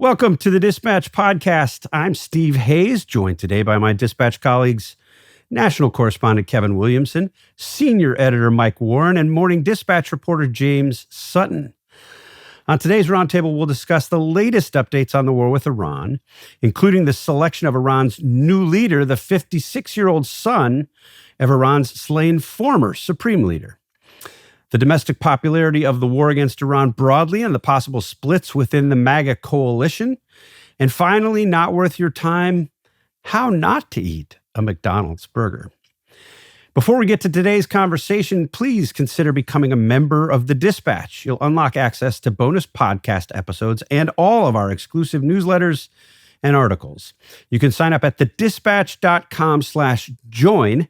Welcome to the Dispatch Podcast. I'm Steve Hayes, joined today by my Dispatch colleagues, national correspondent Kevin Williamson, senior editor Mike Warren, and morning Dispatch reporter James Sutton. On today's roundtable, we'll discuss the latest updates on the war with Iran, including the selection of Iran's new leader, the 56-year-old son of Iran's slain former supreme leader. The domestic popularity of the war against Iran broadly and the possible splits within the MAGA coalition. And finally, not worth your time, how not to eat a McDonald's burger. Before we get to today's conversation, please consider becoming a member of the Dispatch. You'll unlock access to bonus podcast episodes and all of our exclusive newsletters and articles. You can sign up at thedispatch.com/join.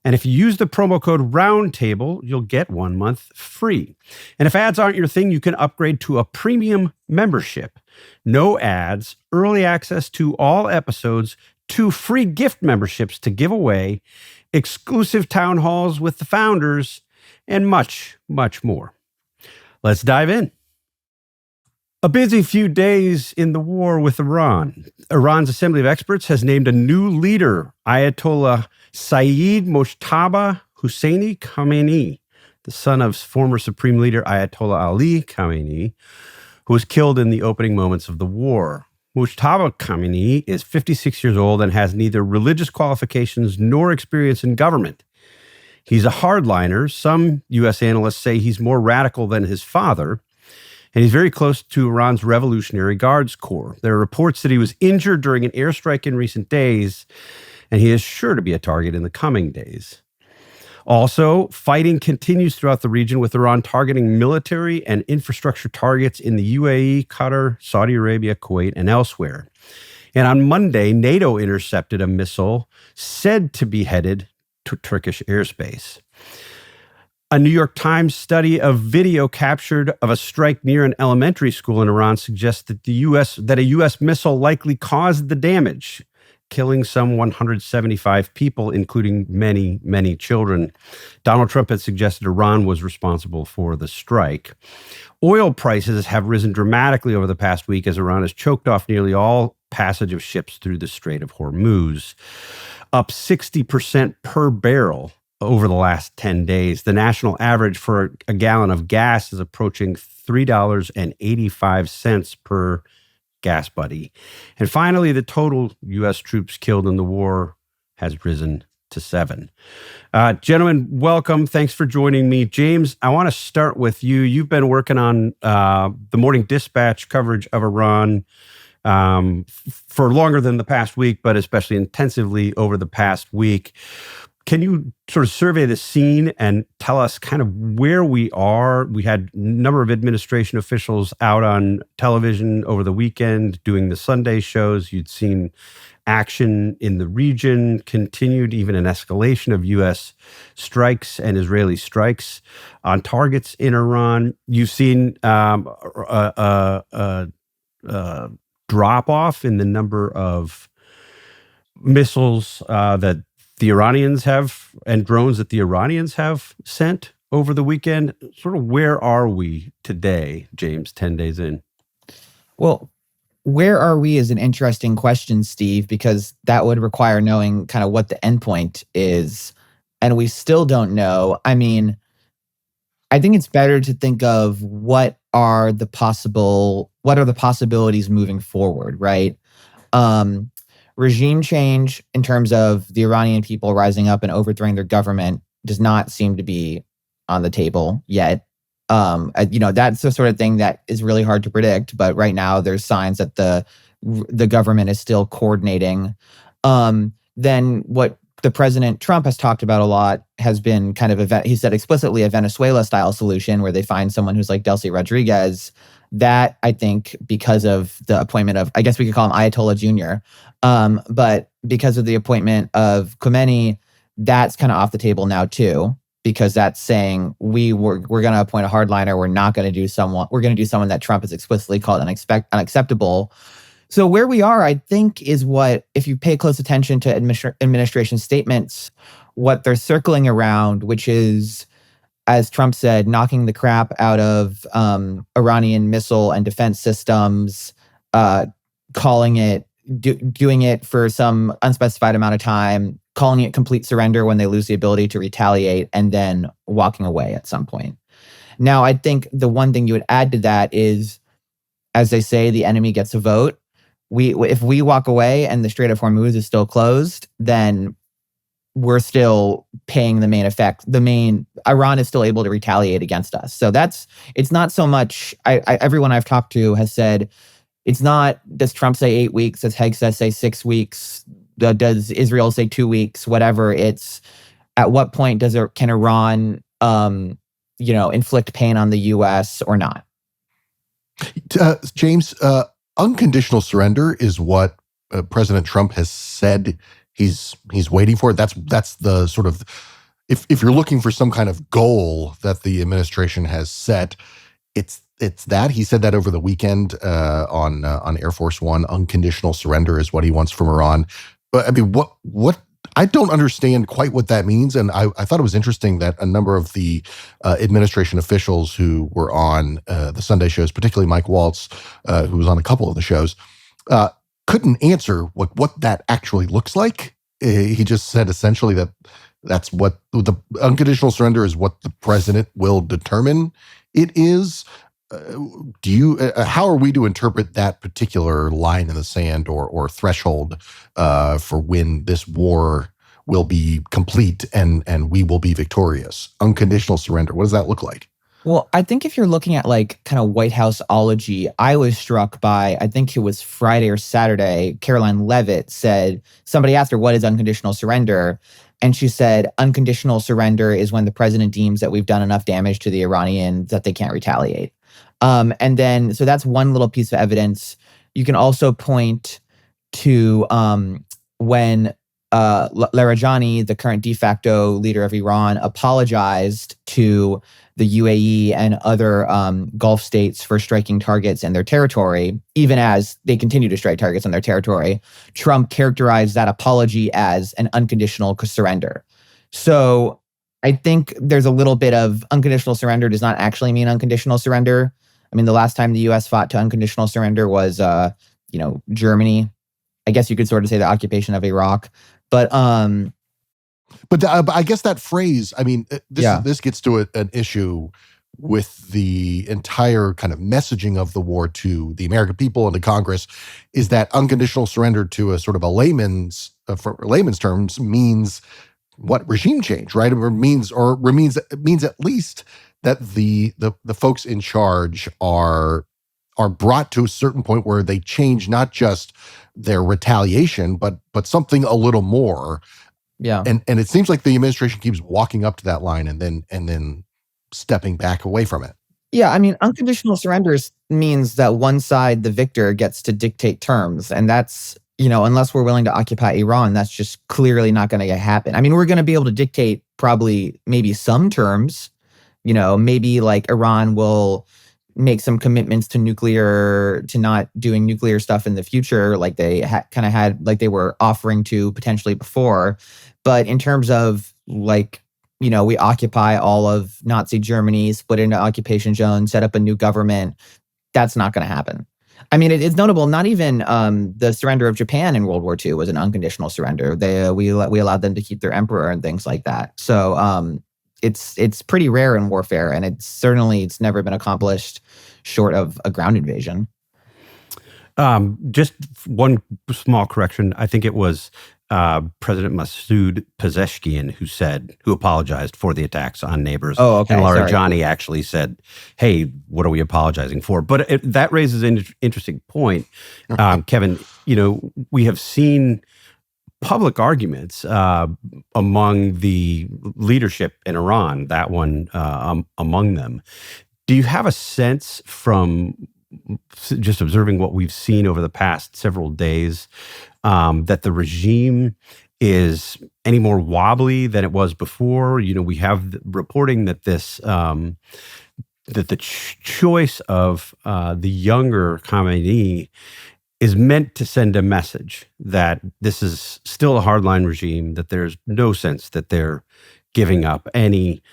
And if you use the promo code ROUNDTABLE, you'll get 1 month free. And if ads aren't your thing, you can upgrade to a premium membership. No ads, early access to all episodes, 2 free gift memberships to give away, exclusive town halls with the founders, and much, much more. Let's dive in. A busy few days in the war with Iran. Iran's Assembly of Experts has named a new leader, Ayatollah Saeed Mojtaba Hosseini Khamenei, the son of former Supreme Leader Ayatollah Ali Khamenei, who was killed in the opening moments of the war. Mojtaba Khamenei is 56 years old and has neither religious qualifications nor experience in government. He's a hardliner. Some U.S. analysts say he's more radical than his father, and he's very close to Iran's Revolutionary Guards Corps. There are reports that he was injured during an airstrike in recent days, and he is sure to be a target in the coming days. Also, fighting continues throughout the region, with Iran targeting military and infrastructure targets in the UAE, Qatar, Saudi Arabia, Kuwait, and elsewhere. And on Monday, NATO intercepted a missile said to be headed to Turkish airspace. A New York Times study of video captured of a strike near an elementary school in Iran suggests that a U.S. missile likely caused the damage, killing some 175 people, including many, many children. Donald Trump had suggested Iran was responsible for the strike. Oil prices have risen dramatically over the past week as Iran has choked off nearly all passage of ships through the Strait of Hormuz, up 60% per barrel over the last 10 days. The national average for a gallon of gas is approaching $3.85 per gas buddy. And finally, the total U.S. troops killed in the war has risen to 7. Gentlemen, welcome. Thanks for joining me. James, I want to start with you. You've been working on the Morning Dispatch coverage of Iran for longer than the past week, but especially intensively over the past week. Can you sort of survey the scene and tell us kind of where we are? We had a number of administration officials out on television over the weekend doing the Sunday shows. You'd seen action in the region, continued even an escalation of U.S. strikes and Israeli strikes on targets in Iran. You've seen a drop-off in the number of missiles that the Iranians have, and drones that the Iranians have sent over the weekend. Sort of where are we today, James, 10 days in? Well, where are we is an interesting question, Steve, because that would require knowing kind of what the endpoint is. And we still don't know. I mean, I think it's better to think of what are the possibilities moving forward, right? Regime change in terms of the Iranian people rising up and overthrowing their government does not seem to be on the table yet. That's the sort of thing that is really hard to predict. But right now, there's signs that the government is still coordinating. Then what the President Trump has talked about a lot has been kind of he said explicitly a Venezuela-style solution where they find someone who's like Delcy Rodriguez. That, I think, because of the appointment of, I guess we could call him Ayatollah Jr., but because of the appointment of Khomeini, that's kind of off the table now too, because that's saying we're going to appoint a hardliner. We're not going to do someone. We're going to do someone that Trump has explicitly called unacceptable. So where we are, I think, is what, if you pay close attention to administration statements, what they're circling around, which is, as Trump said, knocking the crap out of Iranian missile and defense systems, calling it, doing it for some unspecified amount of time, calling it complete surrender when they lose the ability to retaliate, and then walking away at some point. Now, I think the one thing you would add to that is, as they say, the enemy gets a vote. If we walk away and the Strait of Hormuz is still closed, then we're still paying the main effect. Iran is still able to retaliate against us. So it's not so much, everyone I've talked to has said, it's not, does Trump say 8 weeks? Does Hegseth say 6 weeks? Does Israel say 2 weeks? Whatever. It's at what point can Iran, inflict pain on the U.S. or not? James, unconditional surrender is what President Trump has said he's waiting for. That's the sort of, if you're looking for some kind of goal that the administration has set, it's that. He said that over the weekend on Air Force One. Unconditional surrender is what he wants from Iran. But I mean, what I don't understand quite what that means. And I thought it was interesting that a number of the administration officials who were on the Sunday shows, particularly Mike Waltz, who was on a couple of the shows, couldn't answer what that actually looks like. He just said essentially that's what the unconditional surrender is, what the president will determine it is. How are we to interpret that particular line in the sand or threshold for when this war will be complete and we will be victorious? Unconditional surrender. What does that look like? Well, I think if you're looking at like kind of White House-ology, I was struck by, I think it was Friday or Saturday, Caroline Leavitt said, somebody asked her, what is unconditional surrender? And she said, unconditional surrender is when the president deems that we've done enough damage to the Iranians that they can't retaliate. And then, so that's one little piece of evidence. You can also point to when Larijani, the current de facto leader of Iran, apologized to the UAE and other Gulf states for striking targets in their territory, even as they continue to strike targets on their territory. Trump characterized that apology as an unconditional surrender. So I think there's a little bit of unconditional surrender does not actually mean unconditional surrender. I mean, the last time the U.S. fought to unconditional surrender was, Germany. I guess you could sort of say the occupation of Iraq. But I guess that phrase, I mean, this gets to an issue with the entire kind of messaging of the war to the American people and to Congress, is that unconditional surrender to a sort of a layman's terms means what? Regime change, right? It means at least that the folks in charge are brought to a certain point where they change not just their retaliation, but something a little more. Yeah. And it seems like the administration keeps walking up to that line and then stepping back away from it. Yeah, I mean, unconditional surrenders means that one side, the victor, gets to dictate terms. And that's, unless we're willing to occupy Iran, that's just clearly not going to happen. I mean, we're going to be able to dictate probably maybe some terms, maybe like Iran will make some commitments to not doing nuclear stuff in the future, like they like they were offering to potentially before. But in terms of we occupy all of Nazi Germany, split into occupation zones, set up a new government, that's not going to happen. I mean, it's notable, not even the surrender of Japan in World War II was an unconditional surrender. We allowed them to keep their emperor and things like that. So it's pretty rare in warfare, and it's never been accomplished short of a ground invasion. Just one small correction. I think it was President Masoud Pezeshkian who apologized for the attacks on neighbors. Oh, okay. And Larijani actually said, hey, what are we apologizing for? But that raises an interesting point. Kevin, we have seen public arguments among the leadership in Iran, that one among them. Do you have a sense from just observing what we've seen over the past several days that the regime is any more wobbly than it was before? We have reporting that that the choice of the younger Khamenei is meant to send a message that this is still a hardline regime, that there's no sense that they're giving up any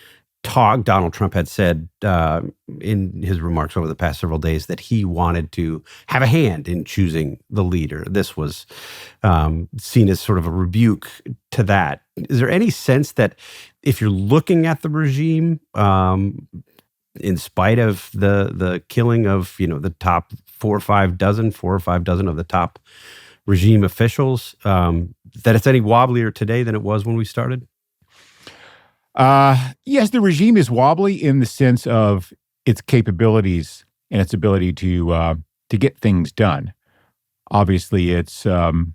Donald Trump had said in his remarks over the past several days that he wanted to have a hand in choosing the leader. This was seen as sort of a rebuke to that. Is there any sense that if you're looking at the regime, in spite of the killing of the top four or five dozen of the top regime officials, that it's any wobblier today than it was when we started? Yes, the regime is wobbly in the sense of its capabilities and its ability to get things done. Obviously, it's going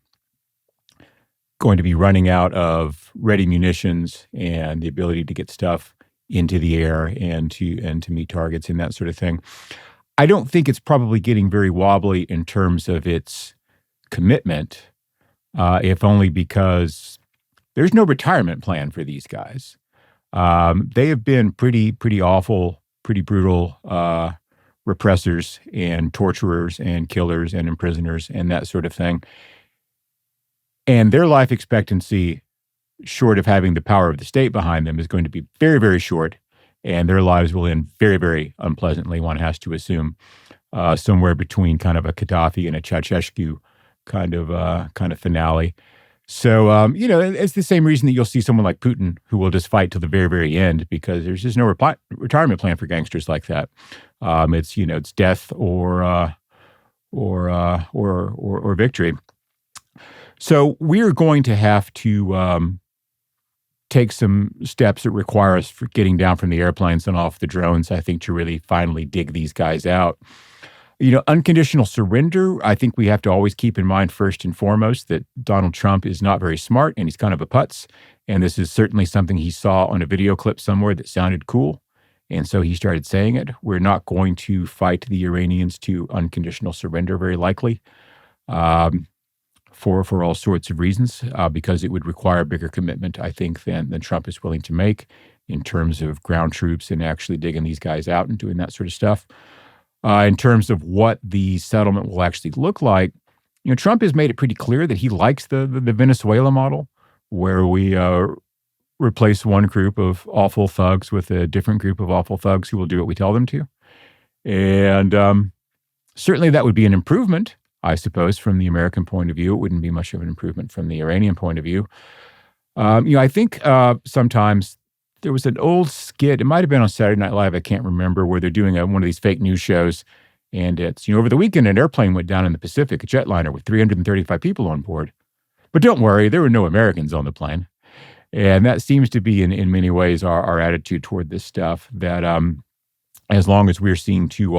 to be running out of ready munitions and the ability to get stuff into the air and to meet targets and that sort of thing. I don't think it's probably getting very wobbly in terms of its commitment, if only because there's no retirement plan for these guys. They have been pretty awful, pretty brutal repressors and torturers and killers and imprisoners and that sort of thing. And their life expectancy, short of having the power of the state behind them, is going to be very, very short. And their lives will end very, very unpleasantly, one has to assume, somewhere between kind of a Gaddafi and a Ceausescu kind of finale. So, it's the same reason that you'll see someone like Putin who will just fight till the very, very end, because there's just no retirement plan for gangsters like that. It's death or victory. So we're going to have to take some steps that require us for getting down from the airplanes and off the drones, I think, to really finally dig these guys out. Unconditional surrender, I think we have to always keep in mind first and foremost that Donald Trump is not very smart and he's kind of a putz. And this is certainly something he saw on a video clip somewhere that sounded cool. And so he started saying it. We're not going to fight the Iranians to unconditional surrender, very likely, for all sorts of reasons, because it would require a bigger commitment, I think, than Trump is willing to make in terms of ground troops and actually digging these guys out and doing that sort of stuff. In terms of what the settlement will actually look like, Trump has made it pretty clear that he likes the Venezuela model, where we replace one group of awful thugs with a different group of awful thugs who will do what we tell them to. And certainly that would be an improvement, I suppose, from the American point of view. It wouldn't be much of an improvement from the Iranian point of view. I think sometimes there was an old skit, it might have been on Saturday Night Live, I can't remember, where they're doing one of these fake news shows. And it's, over the weekend, an airplane went down in the Pacific, a jetliner with 335 people on board. But don't worry, there were no Americans on the plane. And that seems to be, in many ways, our attitude toward this stuff, that as long as we're seeing to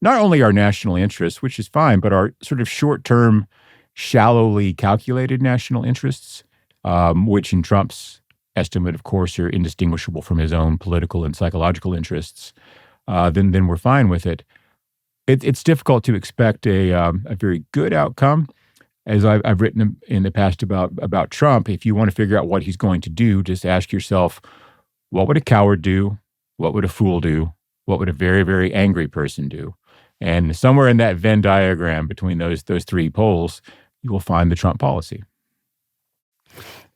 not only our national interests, which is fine, but our sort of short-term, shallowly calculated national interests, which in Trump's estimate, of course, are indistinguishable from his own political and psychological interests, then we're fine with it. It's difficult to expect a very good outcome. As I've written in the past about Trump, if you want to figure out what he's going to do, just ask yourself, what would a coward do? What would a fool do? What would a very, very angry person do? And somewhere in that Venn diagram between those three poles, you will find the Trump policy.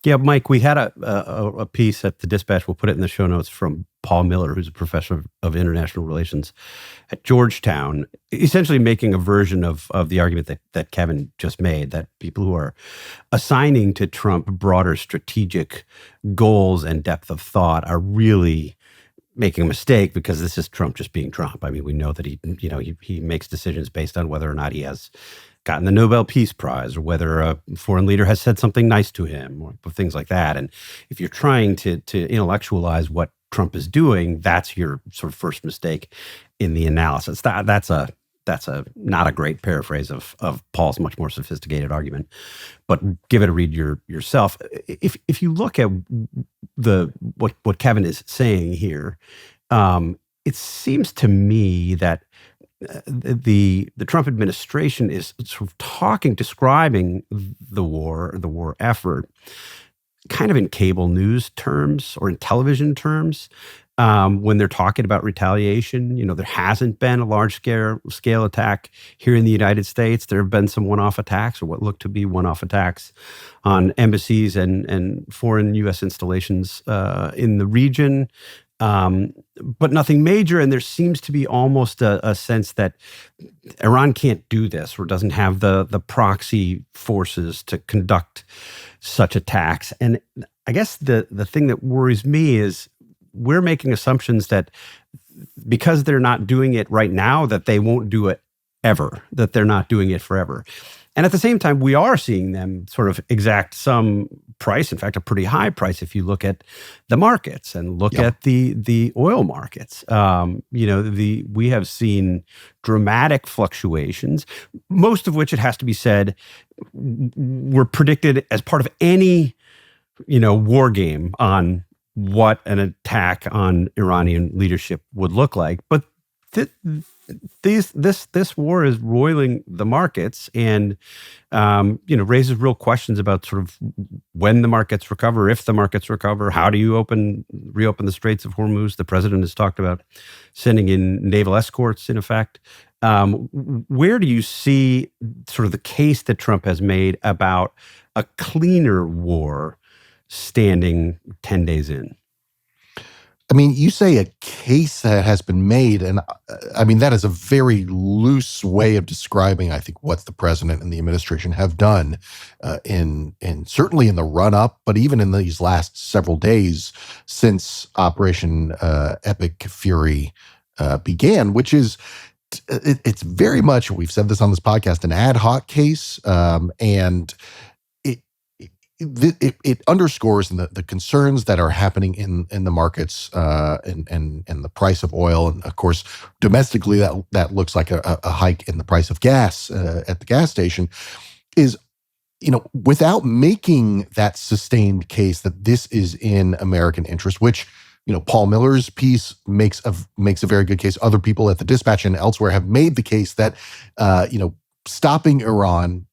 Yeah, Mike, we had a piece at the Dispatch, we'll put it in the show notes, from Paul Miller, who's a professor of international relations at Georgetown, essentially making a version of the argument that Kevin just made, that people who are assigning to Trump broader strategic goals and depth of thought are really making a mistake, because this is Trump just being Trump. I mean, we know that he makes decisions based on whether or not he has gotten the Nobel Peace Prize, or whether a foreign leader has said something nice to him, or things like that. And if you're trying to intellectualize what Trump is doing, that's your sort of first mistake in the analysis. That's a not a great paraphrase of Paul's much more sophisticated argument, but give it a read yourself. If you look at what Kevin is saying here, it seems to me that the Trump administration is sort of describing the war effort, kind of in cable news terms or in television terms. When they're talking about retaliation, there hasn't been a large scale attack here in the United States. There have been some one-off attacks, or what look to be one-off attacks, on embassies and foreign U.S. installations in the region. but nothing major. And there seems to be almost a sense that Iran can't do this or doesn't have the proxy forces to conduct such attacks. And I guess the thing that worries me is we're making assumptions that because they're not doing it right now, that they won't do it ever, that they're not doing it forever. And at the same time, we are seeing them sort of exact some price, in fact, a pretty high price if you look at the markets and look at the oil markets. We have seen dramatic fluctuations, most of which, it has to be said, were predicted as part of any, war game on what an attack on Iranian leadership would look like. But this war is roiling the markets and raises real questions about sort of when the markets recover, if the markets recover, how do you reopen the Straits of Hormuz? The president has talked about sending in naval escorts, in effect. Where do you see sort of the case that Trump has made about a cleaner war standing 10 days in? I mean, you say a case that has been made, and I mean, that is a very loose way of describing, I think, what the president and the administration have done in certainly in the run-up, but even in these last several days since Operation Epic Fury began, which is, it's very much, we've said this on this podcast, an ad hoc case, and it underscores the concerns that are happening in the markets and the price of oil, and of course domestically that looks like a hike in the price of gas at the gas station. Is without making that sustained case that this is in American interest, which Paul Miller's piece makes a very good case. Other people at the Dispatch and elsewhere have made the case that stopping Iran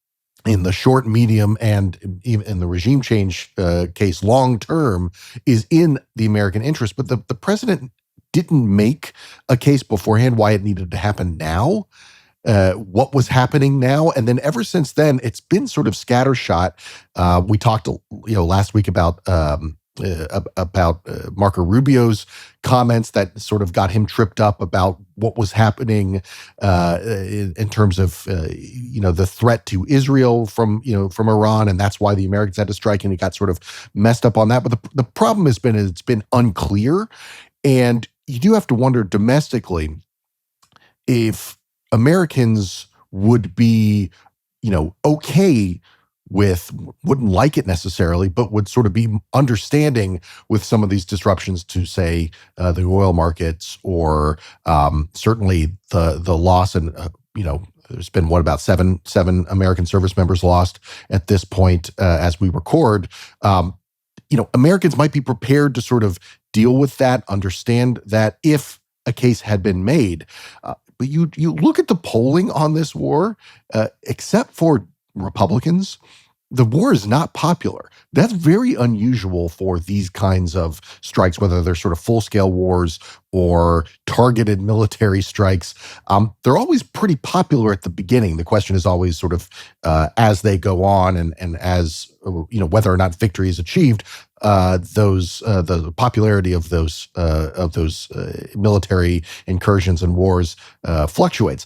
in the short, medium, and even in the regime change case, long term, is in the American interest. But the president didn't make a case beforehand why it needed to happen now, what was happening now. And then ever since then, it's been sort of scattershot. We talked last week about Marco Rubio's comments that sort of got him tripped up about what was happening in terms of the threat to Israel from Iran, and that's why the Americans had to strike, and he got sort of messed up on that. But the problem has been it's been unclear, and you do have to wonder domestically if Americans would be okay with, wouldn't like it necessarily, but would sort of be understanding with some of these disruptions to, say, the oil markets, or certainly the loss. And there's been about seven American service members lost at this point as we record. Americans might be prepared to sort of deal with that, understand that if a case had been made. But you look at the polling on this war, except for Republicans, the war is not popular. That's very unusual for these kinds of strikes, whether they're sort of full-scale wars or targeted military strikes. They're always pretty popular at the beginning. The question is always sort of as they go on and as whether or not victory is achieved, the popularity of those military incursions and wars fluctuates.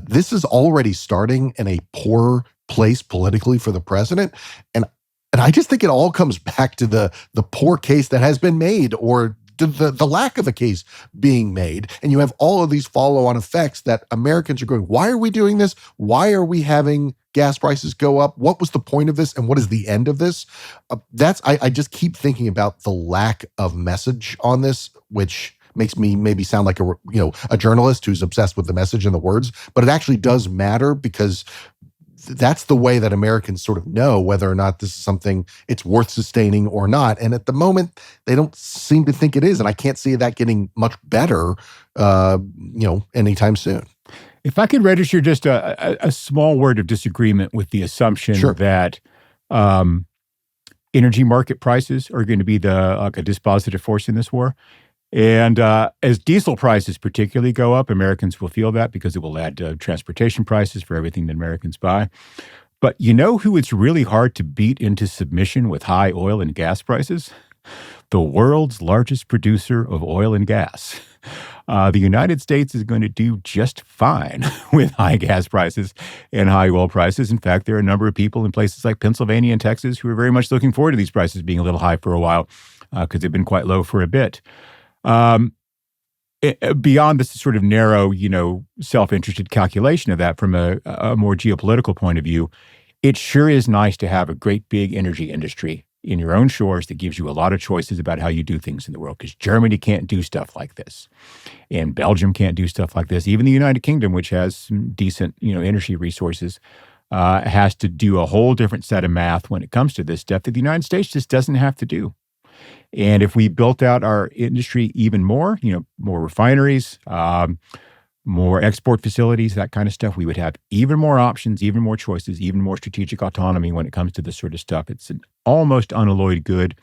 This is already starting in a poor place politically for the president, and I just think it all comes back to the poor case that has been made, or the lack of a case being made. And you have all of these follow-on effects that Americans are going, why are we doing this? Why are we having gas prices go up? What was the point of this? And what is the end of this? I just keep thinking about the lack of message on this, which makes me maybe sound like a journalist who's obsessed with the message and the words, but it actually does matter, because that's the way that Americans sort of know whether or not this is something it's worth sustaining or not. And at the moment, they don't seem to think it is. And I can't see that getting much better, anytime soon. If I could register just a small word of disagreement with the assumption that energy market prices are going to be a dispositive force in this war. And as diesel prices particularly go up, Americans will feel that, because it will add to transportation prices for everything that Americans buy. But who it's really hard to beat into submission with high oil and gas prices? the world's largest producer of oil and gas. The United States is going to do just fine with high gas prices and high oil prices. In fact, there are a number of people in places like Pennsylvania and Texas who are very much looking forward to these prices being a little high for a while because they've been quite low for a bit. Beyond this sort of narrow, self-interested calculation of that from a more geopolitical point of view, it sure is nice to have a great big energy industry in your own shores that gives you a lot of choices about how you do things in the world, because Germany can't do stuff like this, and Belgium can't do stuff like this. Even the United Kingdom, which has some decent, energy resources, has to do a whole different set of math when it comes to this stuff that the United States just doesn't have to do. And if we built out our industry even more, more refineries, more export facilities, that kind of stuff, we would have even more options, even more choices, even more strategic autonomy when it comes to this sort of stuff. It's an almost unalloyed good,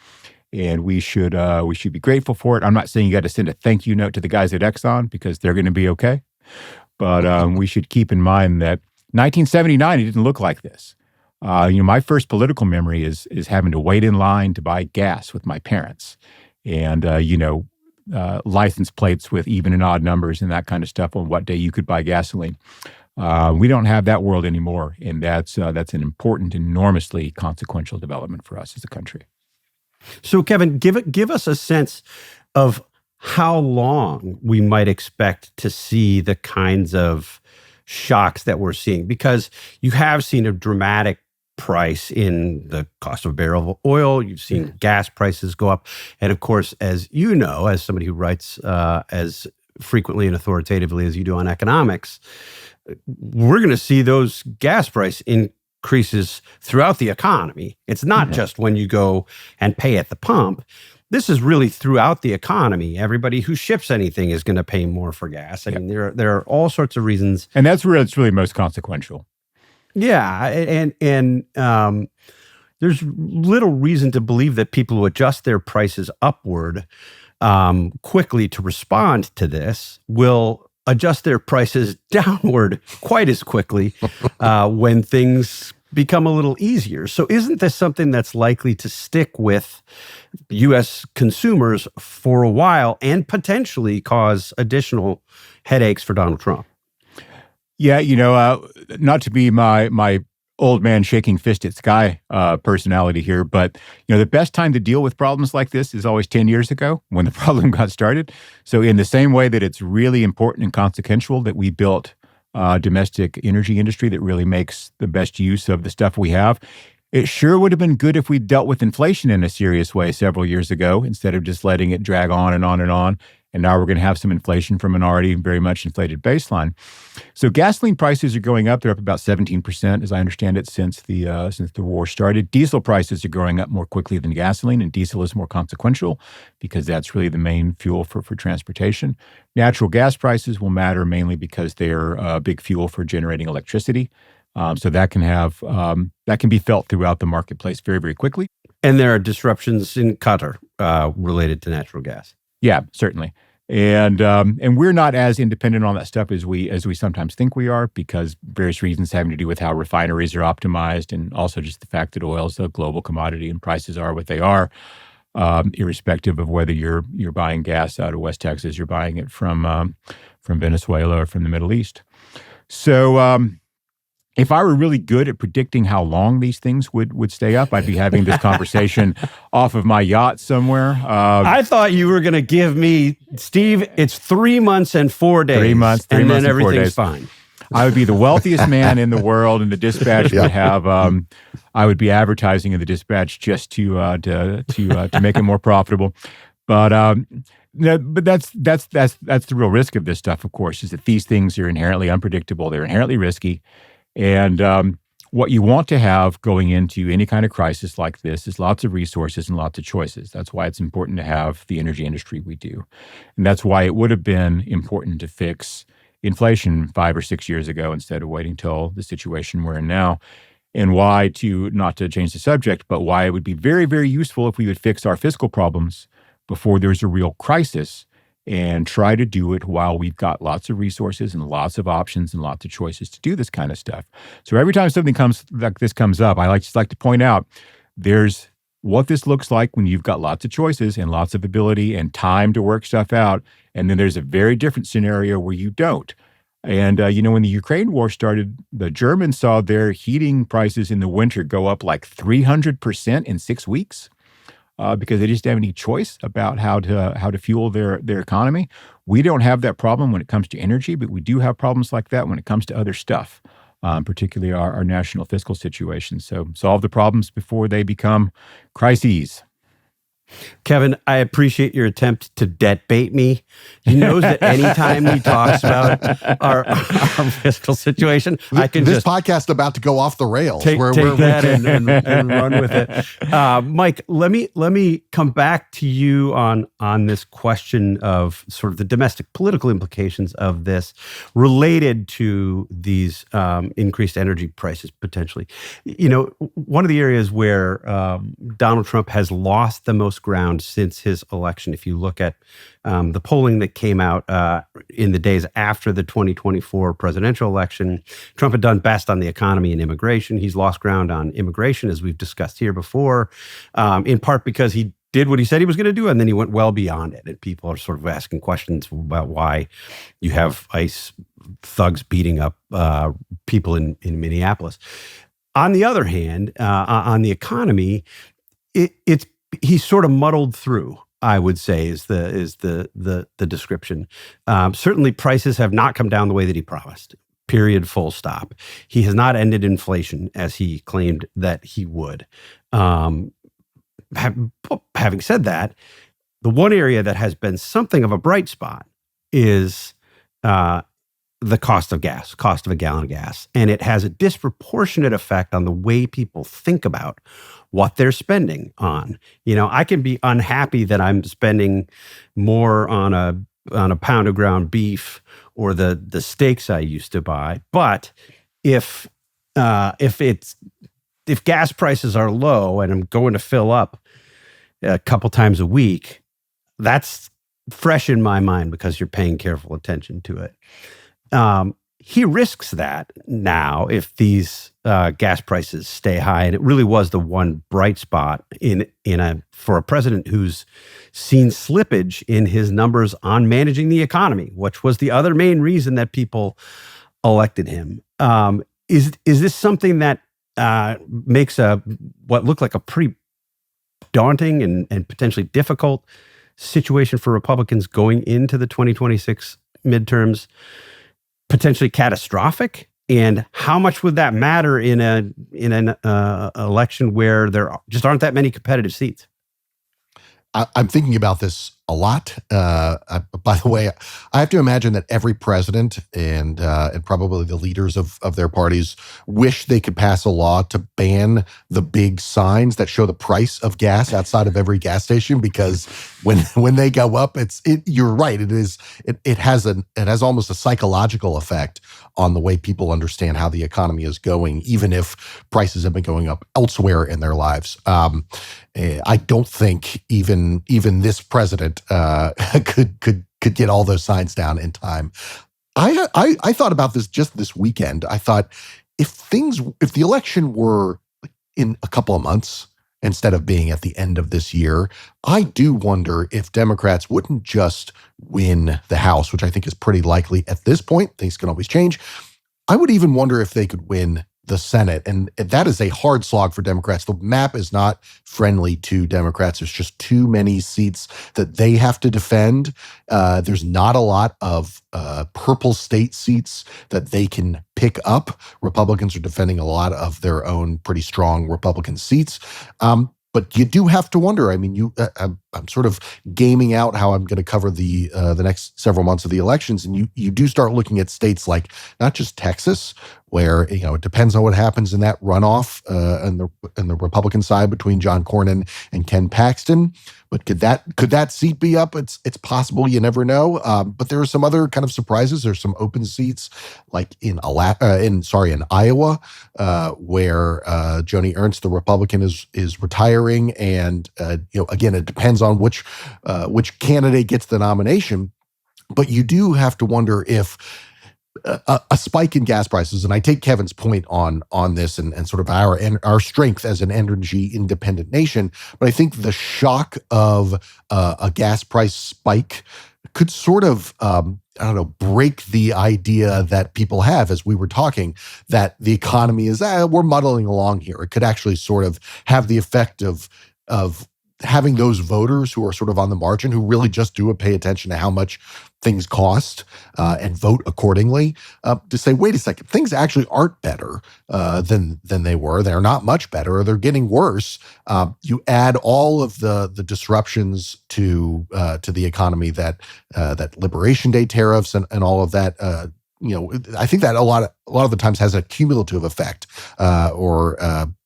and we should be grateful for it. I'm not saying you got to send a thank you note to the guys at Exxon because they're going to be okay, but we should keep in mind that 1979 it didn't look like this. My first political memory is having to wait in line to buy gas with my parents, and license plates with even and odd numbers and that kind of stuff on what day you could buy gasoline. We don't have that world anymore, and that's an important, enormously consequential development for us as a country. So, Kevin, give us a sense of how long we might expect to see the kinds of shocks that we're seeing, because you have seen a dramatic price in the cost of a barrel of oil. You've seen gas prices go up. And of course, as you know, as somebody who writes as frequently and authoritatively as you do on economics, we're going to see those gas price increases throughout the economy. It's not just when you go and pay at the pump. This is really throughout the economy. Everybody who ships anything is going to pay more for gas. I mean, there are all sorts of reasons. And that's where it's really most consequential. Yeah, and there's little reason to believe that people who adjust their prices upward quickly to respond to this will adjust their prices downward quite as quickly when things become a little easier. So isn't this something that's likely to stick with U.S. consumers for a while and potentially cause additional headaches for Donald Trump? Yeah, not to be my old man shaking fist at sky personality here, but the best time to deal with problems like this is always 10 years ago when the problem got started. So in the same way that it's really important and consequential that we built a domestic energy industry that really makes the best use of the stuff we have, it sure would have been good if we dealt with inflation in a serious way several years ago instead of just letting it drag on and on and on. And now we're going to have some inflation from an already very much inflated baseline. So gasoline prices are going up. They're up about 17%, as I understand it, since the war started. Diesel prices are going up more quickly than gasoline, and diesel is more consequential because that's really the main fuel for transportation. Natural gas prices will matter mainly because they're a big fuel for generating electricity. So that can be felt throughout the marketplace very, very quickly. And there are disruptions in Qatar related to natural gas. Yeah, certainly. And we're not as independent on that stuff as we sometimes think we are, because various reasons having to do with how refineries are optimized, and also just the fact that oil is a global commodity and prices are what they are, irrespective of whether you're buying gas out of West Texas, you're buying it from Venezuela or from the Middle East. So if I were really good at predicting how long these things would stay up, I'd be having this conversation off of my yacht somewhere. I thought you were going to give me, Steve, it's 3 months and 4 days. 3 months, and then and 4 everything's days. Fine. I would be the wealthiest man in the world, and the Dispatch would have. I would be advertising in the Dispatch just to make it more profitable. But that's the real risk of this stuff, of course, is that these things are inherently unpredictable. They're inherently risky. And what you want to have going into any kind of crisis like this is lots of resources and lots of choices. That's why it's important to have the energy industry we do. And that's why it would have been important to fix inflation 5 or 6 years ago instead of waiting till the situation we're in now. And why, not to change the subject, but why it would be very, very useful if we would fix our fiscal problems before there's a real crisis, and try to do it while we've got lots of resources and lots of options and lots of choices to do this kind of stuff. So every time something like this comes up, I just like to point out, what this looks like when you've got lots of choices and lots of ability and time to work stuff out. And then there's a very different scenario where you don't. And, when the Ukraine war started, the Germans saw their heating prices in the winter go up like 300% in 6 weeks because they just didn't have any choice about how to fuel their economy. We don't have that problem when it comes to energy, but we do have problems like that when it comes to other stuff, particularly our national fiscal situation. So solve the problems before they become crises. Kevin, I appreciate your attempt to debt bait me. He knows that anytime he talks about our fiscal situation, I can this just podcast about to go off the rails. take that and run with it. Mike, let me come back to you on this question of sort of the domestic political implications of this related to these increased energy prices potentially. One of the areas where Donald Trump has lost the most ground since his election, if you look at the polling that came out in the days after the 2024 presidential election, Trump had done best on the economy and immigration. He's lost ground on immigration, as we've discussed here before, in part because he did what he said he was going to do, and then he went well beyond it. And people are sort of asking questions about why you have ICE thugs beating up people in Minneapolis. On the other hand, on the economy, he's sort of muddled through, I would say, is the description. Certainly, prices have not come down the way that he promised. Period. Full stop. He has not ended inflation as he claimed that he would. Having said that, the one area that has been something of a bright spot is the cost of gas, cost of a gallon of gas. And it has a disproportionate effect on the way people think about what they're spending on. I can be unhappy that I'm spending more on a pound of ground beef or the steaks I used to buy. But if gas prices are low and I'm going to fill up a couple times a week, that's fresh in my mind because you're paying careful attention to it. He risks that now if these gas prices stay high, and it really was the one bright spot for a president who's seen slippage in his numbers on managing the economy, which was the other main reason that people elected him. Is this something that makes what looked like a pretty daunting and potentially difficult situation for Republicans going into the 2026 midterms potentially catastrophic? And how much would that matter in an election where there just aren't that many competitive seats? I'm thinking about this a lot. By the way, I have to imagine that every president and probably the leaders of their parties wish they could pass a law to ban the big signs that show the price of gas outside of every gas station, because when they go up, you're right. It has almost a psychological effect on the way people understand how the economy is going, even if prices have been going up elsewhere in their lives. I don't think even this president could get all those signs down in time. I thought about this just this weekend. I thought if the election were in a couple of months instead of being at the end of this year, I do wonder if Democrats wouldn't just win the House, which I think is pretty likely at this point. Things can always change. I would even wonder if they could win the Senate. And that is a hard slog for Democrats. The map is not friendly to Democrats. There's just too many seats that they have to defend. There's not a lot of purple state seats that they can pick up. Republicans are defending a lot of their own pretty strong Republican seats. But you do have to wonder. I mean, I'm sort of gaming out how I'm going to cover the next several months of the elections, and you do start looking at states like not just Texas, where it depends on what happens in that runoff in the Republican side between John Cornyn and Ken Paxton. But could that seat be up? It's possible. You never know. But there are some other kind of surprises. There's some open seats like in Iowa, where Joni Ernst, the Republican, is retiring, and again, it depends on which candidate gets the nomination. But you do have to wonder if a spike in gas prices, and I take Kevin's point on this and sort of our strength as an energy independent nation, but I think the shock of a gas price spike could sort of break the idea that people have, as we were talking, that the economy is we're muddling along here. It could actually sort of have the effect of having those voters who are sort of on the margin, who really just do pay attention to how much things cost and vote accordingly, to say, wait a second, things actually aren't better than they were. They're not much better, or they're getting worse. You add all of the disruptions to the economy that Liberation Day tariffs and all of that. I think that a lot of the times has a cumulative effect,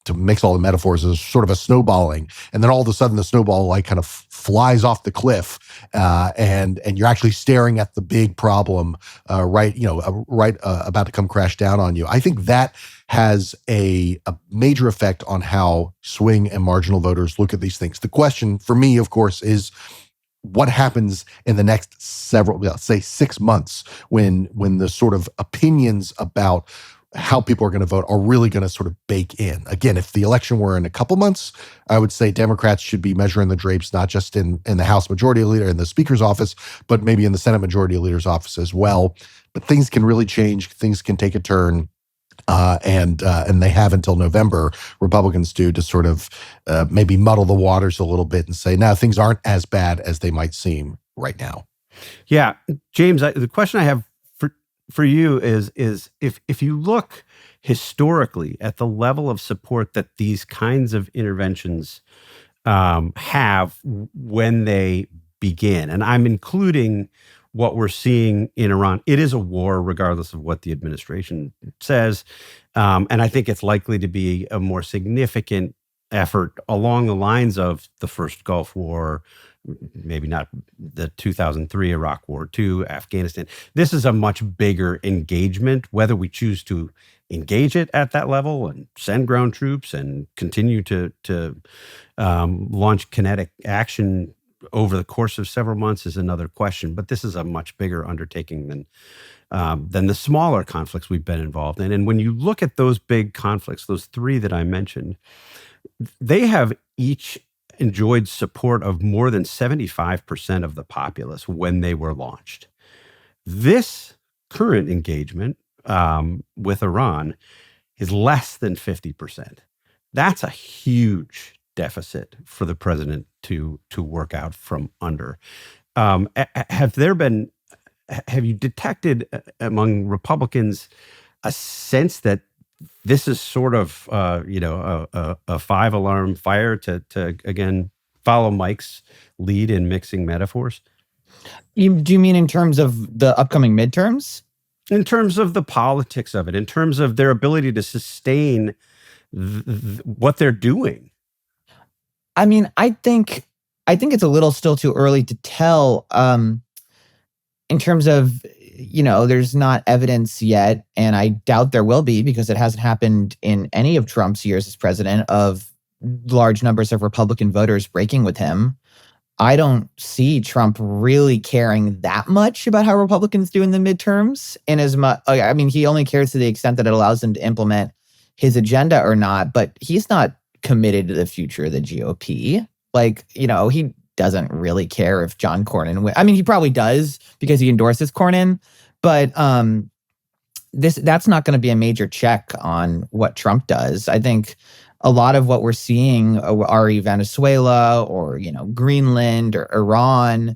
to mix all the metaphors, is sort of a snowballing, and then all of a sudden the snowball like kind of flies off the cliff, and you're actually staring at the big problem, about to come crash down on you. I think that has a major effect on how swing and marginal voters look at these things. The question for me, of course, is what happens in the next say 6 months, when the sort of opinions about how people are going to vote are really going to sort of bake in. Again, if the election were in a couple months, I would say Democrats should be measuring the drapes, not just in the House Majority Leader in the Speaker's office, but maybe in the Senate Majority Leader's office as well. But things can really change. Things can take a turn. And they have until November, Republicans do, to sort of maybe muddle the waters a little bit and say, no, things aren't as bad as they might seem right now. Yeah, James, the question I have for you is if you look historically at the level of support that these kinds of interventions have when they begin, and I'm including what we're seeing in Iran. It is a war, regardless of what the administration says. And I think it's likely to be a more significant effort along the lines of the first Gulf War, maybe not the 2003 Iraq War, to Afghanistan. This is a much bigger engagement, whether we choose to engage it at that level and send ground troops and continue to launch kinetic action over the course of several months is another question. But this is a much bigger undertaking than the smaller conflicts we've been involved in. And when you look at those big conflicts, those three that I mentioned, they have each enjoyed support of more than 75% of the populace when they were launched. This current engagement with Iran is less than 50%. That's a huge deficit for the president to work out from under. Have you detected among Republicans a sense that this is sort of a 5-alarm fire to again follow Mike's lead in mixing metaphors? Do you mean in terms of the upcoming midterms? In terms of the politics of it, in terms of their ability to sustain what they're doing. I mean, I think it's a little still too early to tell. In terms of, there's not evidence yet, and I doubt there will be, because it hasn't happened in any of Trump's years as president, of large numbers of Republican voters breaking with him. I don't see Trump really caring that much about how Republicans do in the midterms. He only cares to the extent that it allows him to implement his agenda or not, but he's not committed to the future of the GOP. He doesn't really care if John Cornyn wins. I mean, he probably does because he endorses Cornyn, but that's not going to be a major check on what Trump does. I think a lot of what we're seeing are Venezuela or, Greenland or Iran.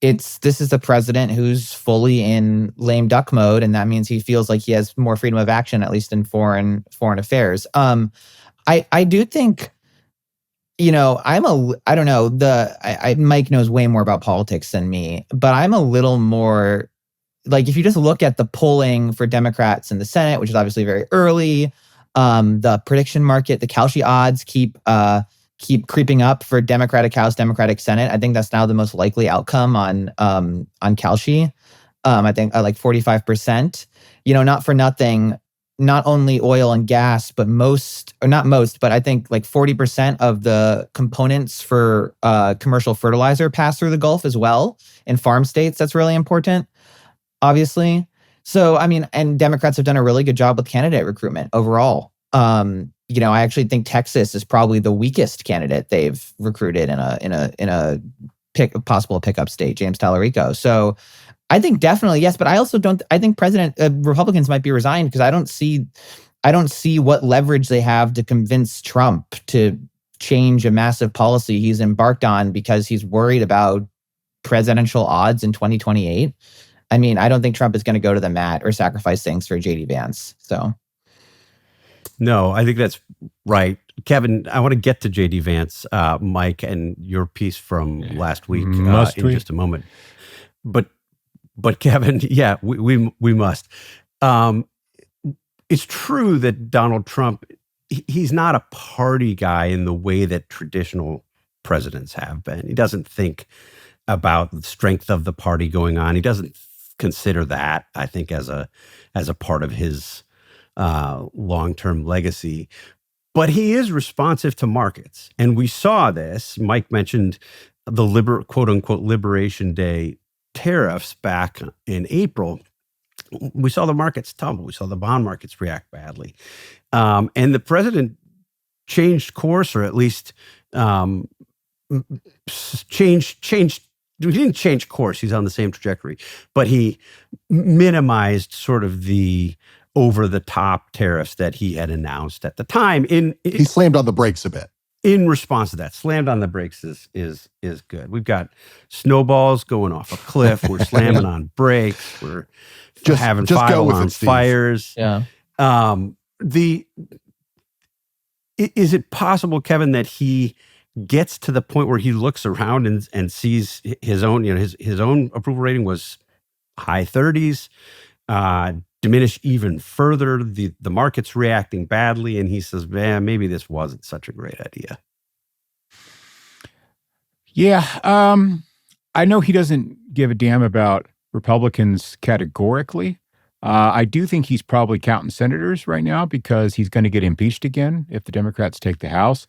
This is a president who's fully in lame duck mode, and that means he feels like he has more freedom of action, at least in foreign affairs. I do think, Mike knows way more about politics than me, but I'm a little more, if you just look at the polling for Democrats in the Senate, which is obviously very early, the prediction market, the Kalshi odds keep creeping up for Democratic House, Democratic Senate. I think that's now the most likely outcome on Kalshi. I think like 45%. Not for nothing, not only oil and gas, but I think like 40% of the components for commercial fertilizer pass through the Gulf as well. In farm states, that's really important, obviously. So, I mean, and Democrats have done a really good job with candidate recruitment overall. I actually think Texas is probably the weakest candidate they've recruited in a possible pickup state, James Tallarico. So I think definitely yes, but I also don't. I think Republicans might be resigned because I don't see what leverage they have to convince Trump to change a massive policy he's embarked on because he's worried about presidential odds in 2028. I mean, I don't think Trump is going to go to the mat or sacrifice things for JD Vance. So, no, I think that's right. Kevin, I want to get to JD Vance, Mike, and your piece from last week in just a moment. But Kevin, yeah, we must. It's true that Donald Trump, he's not a party guy in the way that traditional presidents have been. He doesn't think about the strength of the party going on. He doesn't consider that, I think, as a part of his long-term legacy. But he is responsive to markets. And we saw this. Mike mentioned the quote-unquote Liberation Day tariffs back in April. We saw the markets tumble. We saw the bond markets react badly. And the president changed course, or at least changed. He didn't change course. He's on the same trajectory, but he minimized sort of the over-the-top tariffs that he had announced at the time. He slammed on the brakes a bit. In response to that, slammed on the brakes is good. We've got snowballs going off a cliff. We're slamming on brakes. We're having fire-alarm fires. Yeah. Is it possible, Kevin, that he gets to the point where he looks around and sees his own, his own approval rating was high 30s, diminish even further. The market's reacting badly, and he says, "Man, maybe this wasn't such a great idea." Yeah, I know he doesn't give a damn about Republicans categorically. I do think he's probably counting senators right now because he's going to get impeached again if the Democrats take the House.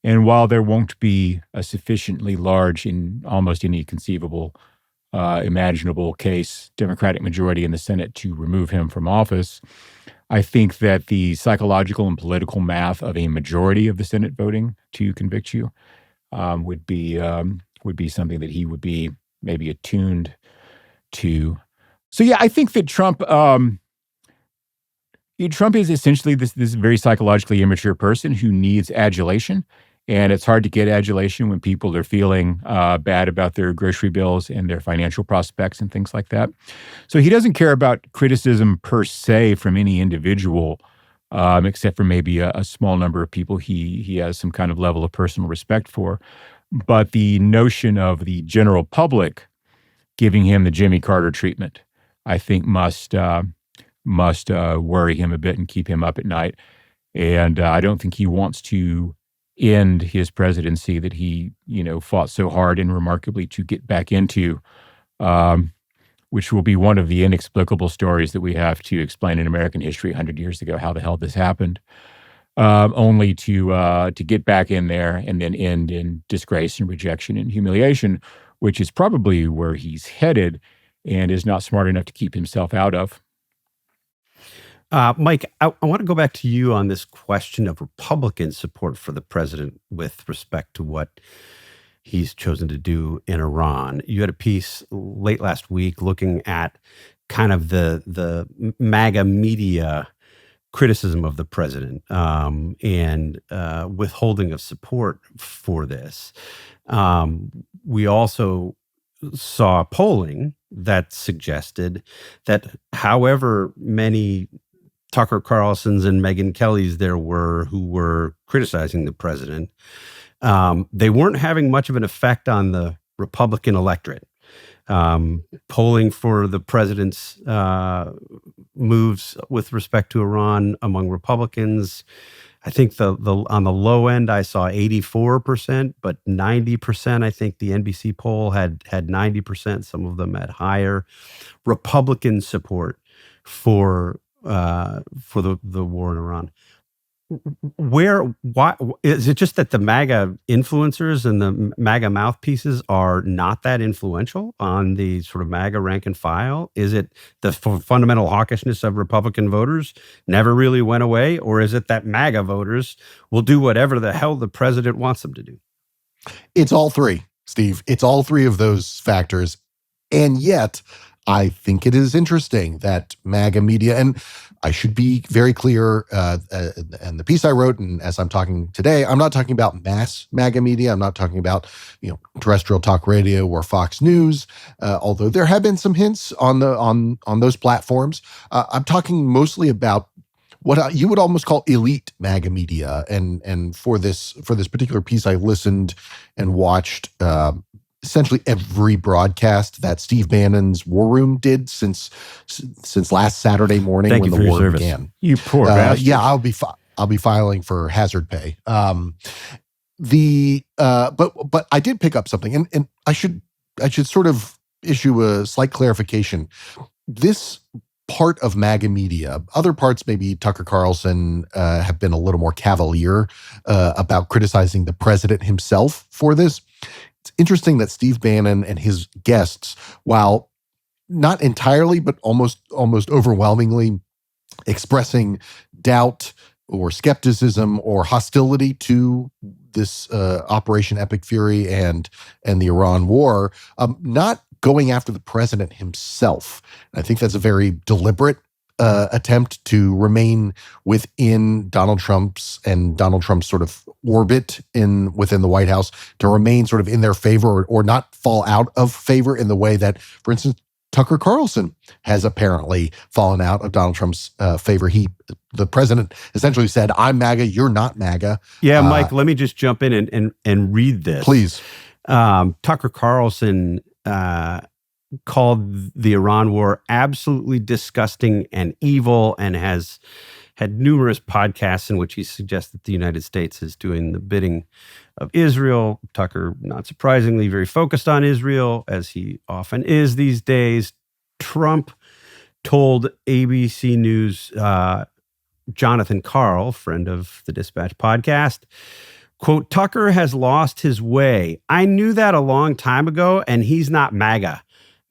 And while there won't be a sufficiently large, in almost any conceivable, imaginable case, Democratic majority in the Senate to remove him from office, I think that the psychological and political math of a majority of the Senate voting to convict you would be something that he would be maybe attuned to. So yeah, I think that Trump is essentially this very psychologically immature person who needs adulation. And it's hard to get adulation when people are feeling bad about their grocery bills and their financial prospects and things like that. So he doesn't care about criticism per se from any individual, except for maybe a small number of people he has some kind of level of personal respect for. But the notion of the general public giving him the Jimmy Carter treatment, I think must worry him a bit and keep him up at night. And I don't think he wants to end his presidency that he, fought so hard and remarkably to get back into, which will be one of the inexplicable stories that we have to explain in American history 100 years ago, how the hell this happened, only to get back in there and then end in disgrace and rejection and humiliation, which is probably where he's headed and is not smart enough to keep himself out of. Mike, I want to go back to you on this question of Republican support for the president with respect to what he's chosen to do in Iran. You had a piece late last week looking at kind of the MAGA media criticism of the president and withholding of support for this. We also saw polling that suggested that however many Tucker Carlson's and Megyn Kelly's there were who were criticizing the president, they weren't having much of an effect on the Republican electorate. Polling for the president's moves with respect to Iran among Republicans, I think the on the low end I saw 84%, but 90%. I think the NBC poll had 90%. Some of them had higher Republican support for the war in Iran. why is it just that the MAGA influencers and the MAGA mouthpieces are not that influential on the sort of MAGA rank and file? Is it the fundamental hawkishness of Republican voters never really went away? Or is it that MAGA voters will do whatever the hell the president wants them to do? It's all three, Steve. It's all three of those factors. And yet, I think it is interesting that MAGA media, and I should be very clear, and the piece I wrote, and as I'm talking today, I'm not talking about mass MAGA media. I'm not talking about, terrestrial talk radio or Fox News, although there have been some hints on those platforms. I'm talking mostly about what you would almost call elite MAGA media. And for this particular piece, I listened and watched essentially every broadcast that Steve Bannon's War Room did since last Saturday morning when the war began. You poor bastard. Yeah, I'll be filing for hazard pay. But I did pick up something, and I should sort of issue a slight clarification. This part of MAGA media, other parts, maybe Tucker Carlson, have been a little more cavalier about criticizing the president himself for this. It's interesting that Steve Bannon and his guests, while not entirely, but almost overwhelmingly expressing doubt or skepticism or hostility to this Operation Epic Fury and the Iran war, not going after the president himself. And I think that's a very deliberate attempt to remain within Donald Trump's sort of orbit within the White House, to remain sort of in their favor or not fall out of favor in the way that, for instance, Tucker Carlson has apparently fallen out of Donald Trump's favor. The president essentially said, "I'm MAGA, you're not MAGA." Yeah, Mike, let me just jump in and read this. Please. Tucker Carlson called the Iran war absolutely disgusting and evil, and has had numerous podcasts in which he suggests that the United States is doing the bidding of Israel. Tucker, not surprisingly, very focused on Israel, as he often is these days. Trump told ABC News, Jonathan Karl, friend of the Dispatch podcast, quote, "Tucker has lost his way. I knew that a long time ago, and he's not MAGA.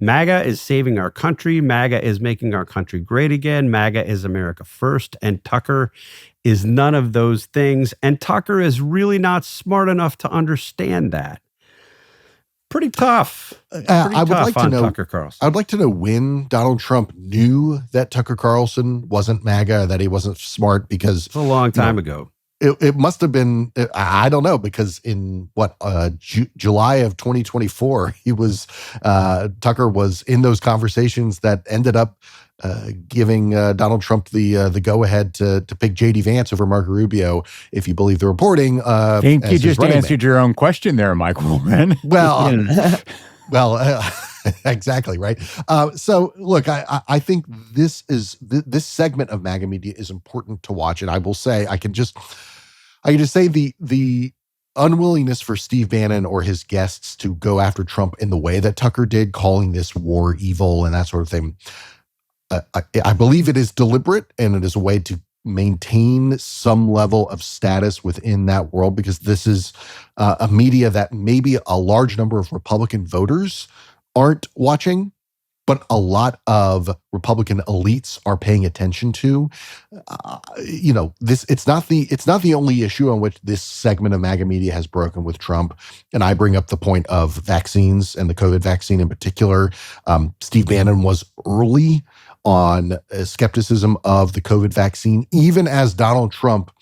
MAGA is saving our country. MAGA is making our country great again. MAGA is America first. And Tucker is none of those things. And Tucker is really not smart enough to understand that." Pretty tough. I would like to know, Tucker Carlson. I would like to know when Donald Trump knew that Tucker Carlson wasn't MAGA, that he wasn't smart, because It's a long time ago. It must have been, I don't know, because in July of 2024, Tucker was in those conversations that ended up giving Donald Trump the go-ahead to pick J.D. Vance over Marco Rubio, if you believe the reporting. I think you just answered your own question there, Michael. Well, exactly, right. So look, I think this segment of MAGA media is important to watch, and I will say I can just say the unwillingness for Steve Bannon or his guests to go after Trump in the way that Tucker did, calling this war evil and that sort of thing. I believe it is deliberate, and it is a way to maintain some level of status within that world, because this is a media that maybe a large number of Republican voters aren't watching, but a lot of Republican elites are paying attention to. It's not the only issue on which this segment of MAGA media has broken with Trump. And I bring up the point of vaccines, and the COVID vaccine in particular. Steve Bannon was early on skepticism of the COVID vaccine, even as Donald Trump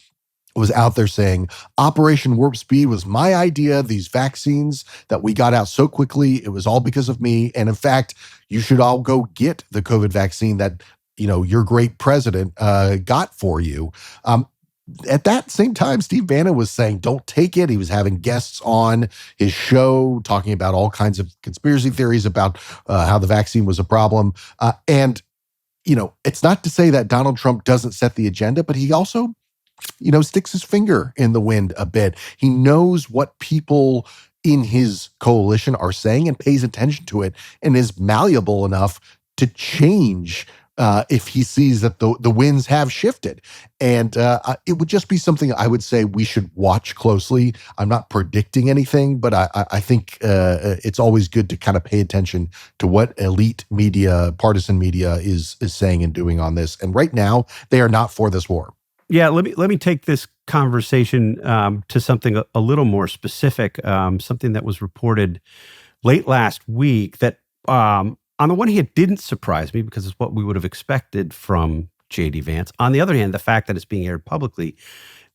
was out there saying, Operation Warp Speed was my idea. These vaccines that we got out so quickly, it was all because of me. And in fact, you should all go get the COVID vaccine that, your great president got for you. At that same time, Steve Bannon was saying, don't take it. He was having guests on his show talking about all kinds of conspiracy theories about how the vaccine was a problem. It's not to say that Donald Trump doesn't set the agenda, but he also, sticks his finger in the wind a bit. He knows what people in his coalition are saying and pays attention to it, and is malleable enough to change if he sees that the winds have shifted. And it would just be something I would say we should watch closely. I'm not predicting anything, but I think it's always good to kind of pay attention to what elite media, partisan media is saying and doing on this. And right now, they are not for this war. Yeah, let me take this conversation to something a little more specific, something that was reported late last week that on the one hand, didn't surprise me because it's what we would have expected from J.D. Vance. On the other hand, the fact that it's being aired publicly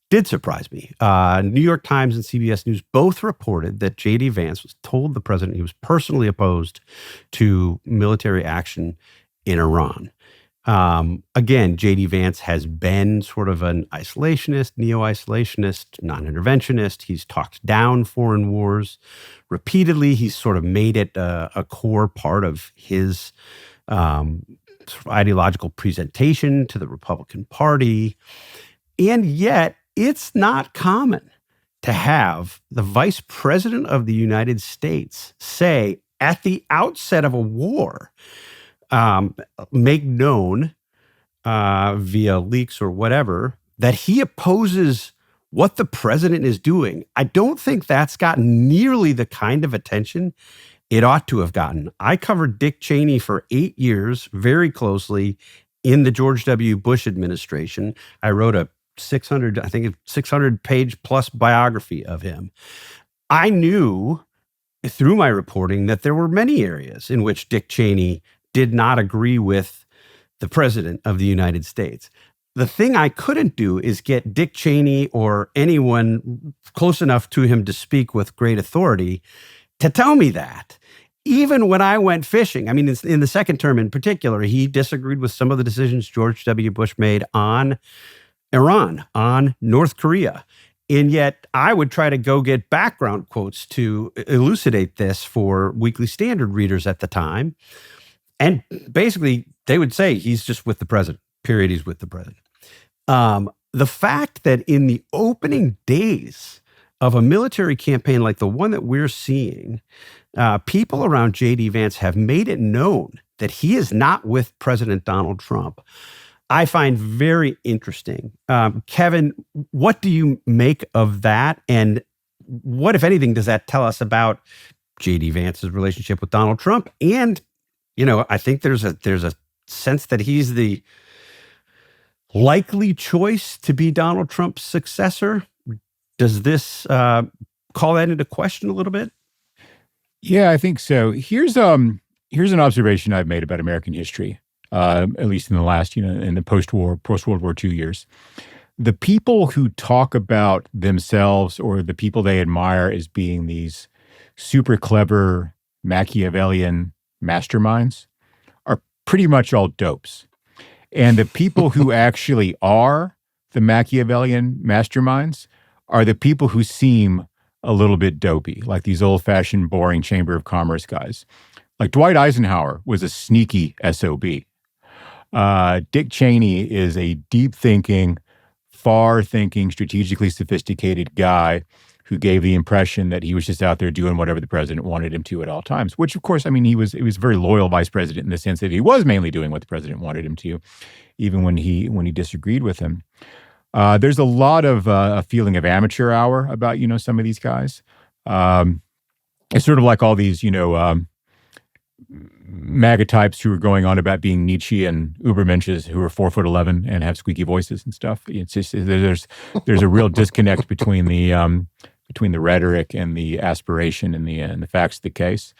did surprise me. New York Times and CBS News both reported that J.D. Vance was told the president he was personally opposed to military action in Iran. Again, J.D. Vance has been sort of an isolationist, neo-isolationist, non-interventionist. He's talked down foreign wars repeatedly. He's sort of made it a core part of his sort of ideological presentation to the Republican Party. And yet, it's not common to have the vice president of the United States say at the outset of a war, make known via leaks or whatever, that he opposes what the president is doing. I don't think that's gotten nearly the kind of attention it ought to have gotten. I covered Dick Cheney for 8 years very closely in the George W. Bush administration. I wrote a 600-page plus biography of him. I knew through my reporting that there were many areas in which Dick Cheney did not agree with the president of the United States. The thing I couldn't do is get Dick Cheney or anyone close enough to him to speak with great authority to tell me that. Even when I went fishing, I mean, in the second term in particular, he disagreed with some of the decisions George W. Bush made on Iran, on North Korea. And yet I would try to go get background quotes to elucidate this for Weekly Standard readers at the time. And basically, they would say he's just with the president, period. He's with the president. The fact that in the opening days of a military campaign like the one that we're seeing, people around J.D. Vance have made it known that he is not with President Donald Trump, I find very interesting. Kevin, what do you make of that? And what, if anything, does that tell us about J.D. Vance's relationship with Donald Trump? And, you know, I think there's a sense that he's the likely choice to be Donald Trump's successor. Does this call that into question a little bit? Yeah, I think so. Here's an observation I've made about American history, at least in the last, in the post-World War II years. The people who talk about themselves or the people they admire as being these super clever Machiavellian masterminds are pretty much all dopes. And the people who actually are the Machiavellian masterminds are the people who seem a little bit dopey, like these old-fashioned, boring Chamber of Commerce guys. Like Dwight Eisenhower was a sneaky SOB. Dick Cheney is a deep-thinking, far-thinking, strategically sophisticated guy who gave the impression that he was just out there doing whatever the president wanted him to at all times, which, of course, I mean, he was a very loyal vice president in the sense that he was mainly doing what the president wanted him to, even when he disagreed with him. There's a lot of a feeling of amateur hour about, some of these guys. It's sort of like all these, MAGA types who are going on about being Nietzsche and Ubermenches who are 4'11" and have squeaky voices and stuff. It's just there's a real disconnect between the rhetoric and the aspiration and the facts of the case.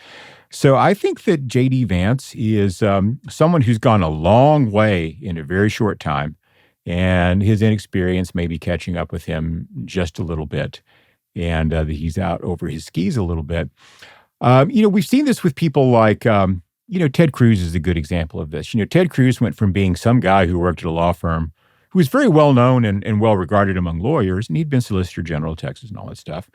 So I think that J.D. Vance is someone who's gone a long way in a very short time, and his inexperience may be catching up with him just a little bit, and that he's out over his skis a little bit. We've seen this with people like, Ted Cruz is a good example of this. Ted Cruz went from being some guy who worked at a law firm who was very well known and well regarded among lawyers, and he'd been Solicitor General of Texas and all that stuff,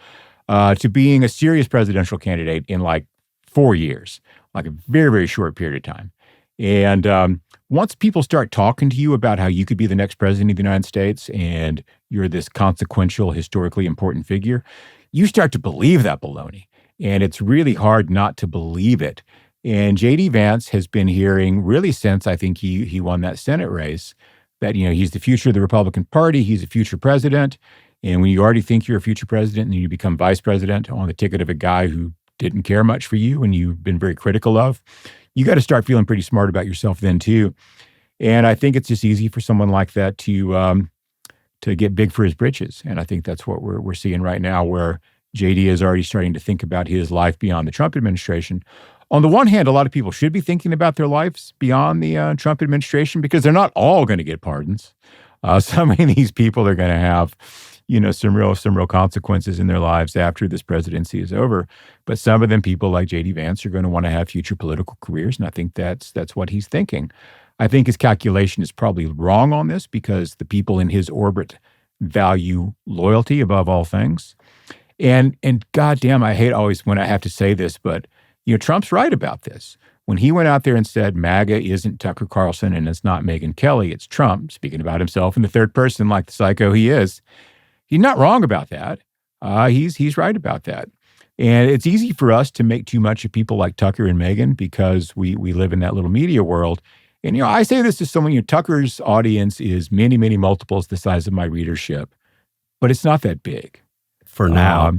to being a serious presidential candidate in like 4 years, like a very, very short period of time. And once people start talking to you about how you could be the next president of the United States and you're this consequential, historically important figure, you start to believe that baloney. And it's really hard not to believe it And J.D. Vance has been hearing really since I think he won that Senate race that, he's the future of the Republican Party. He's a future president. And when you already think you're a future president and you become vice president on the ticket of a guy who didn't care much for you and you've been very critical of, you got to start feeling pretty smart about yourself then too. And I think it's just easy for someone like that to get big for his britches. And I think that's what we're seeing right now, where JD is already starting to think about his life beyond the Trump administration. On the one hand, a lot of people should be thinking about their lives beyond the Trump administration because they're not all going to get pardons. Some of these people are going to have, some real consequences in their lives after this presidency is over. But some of them, people like J.D. Vance, are going to want to have future political careers, and I think that's what he's thinking. I think his calculation is probably wrong on this because the people in his orbit value loyalty above all things. And goddamn, I hate always when I have to say this, but Trump's right about this. When he went out there and said MAGA isn't Tucker Carlson and it's not Megyn Kelly, it's Trump, speaking about himself in the third person like the psycho he is, he's not wrong about that. He's right about that. And it's easy for us to make too much of people like Tucker and Megyn because we live in that little media world. And, I say this to someone, Tucker's audience is many, many multiples the size of my readership, but it's not that big. For now.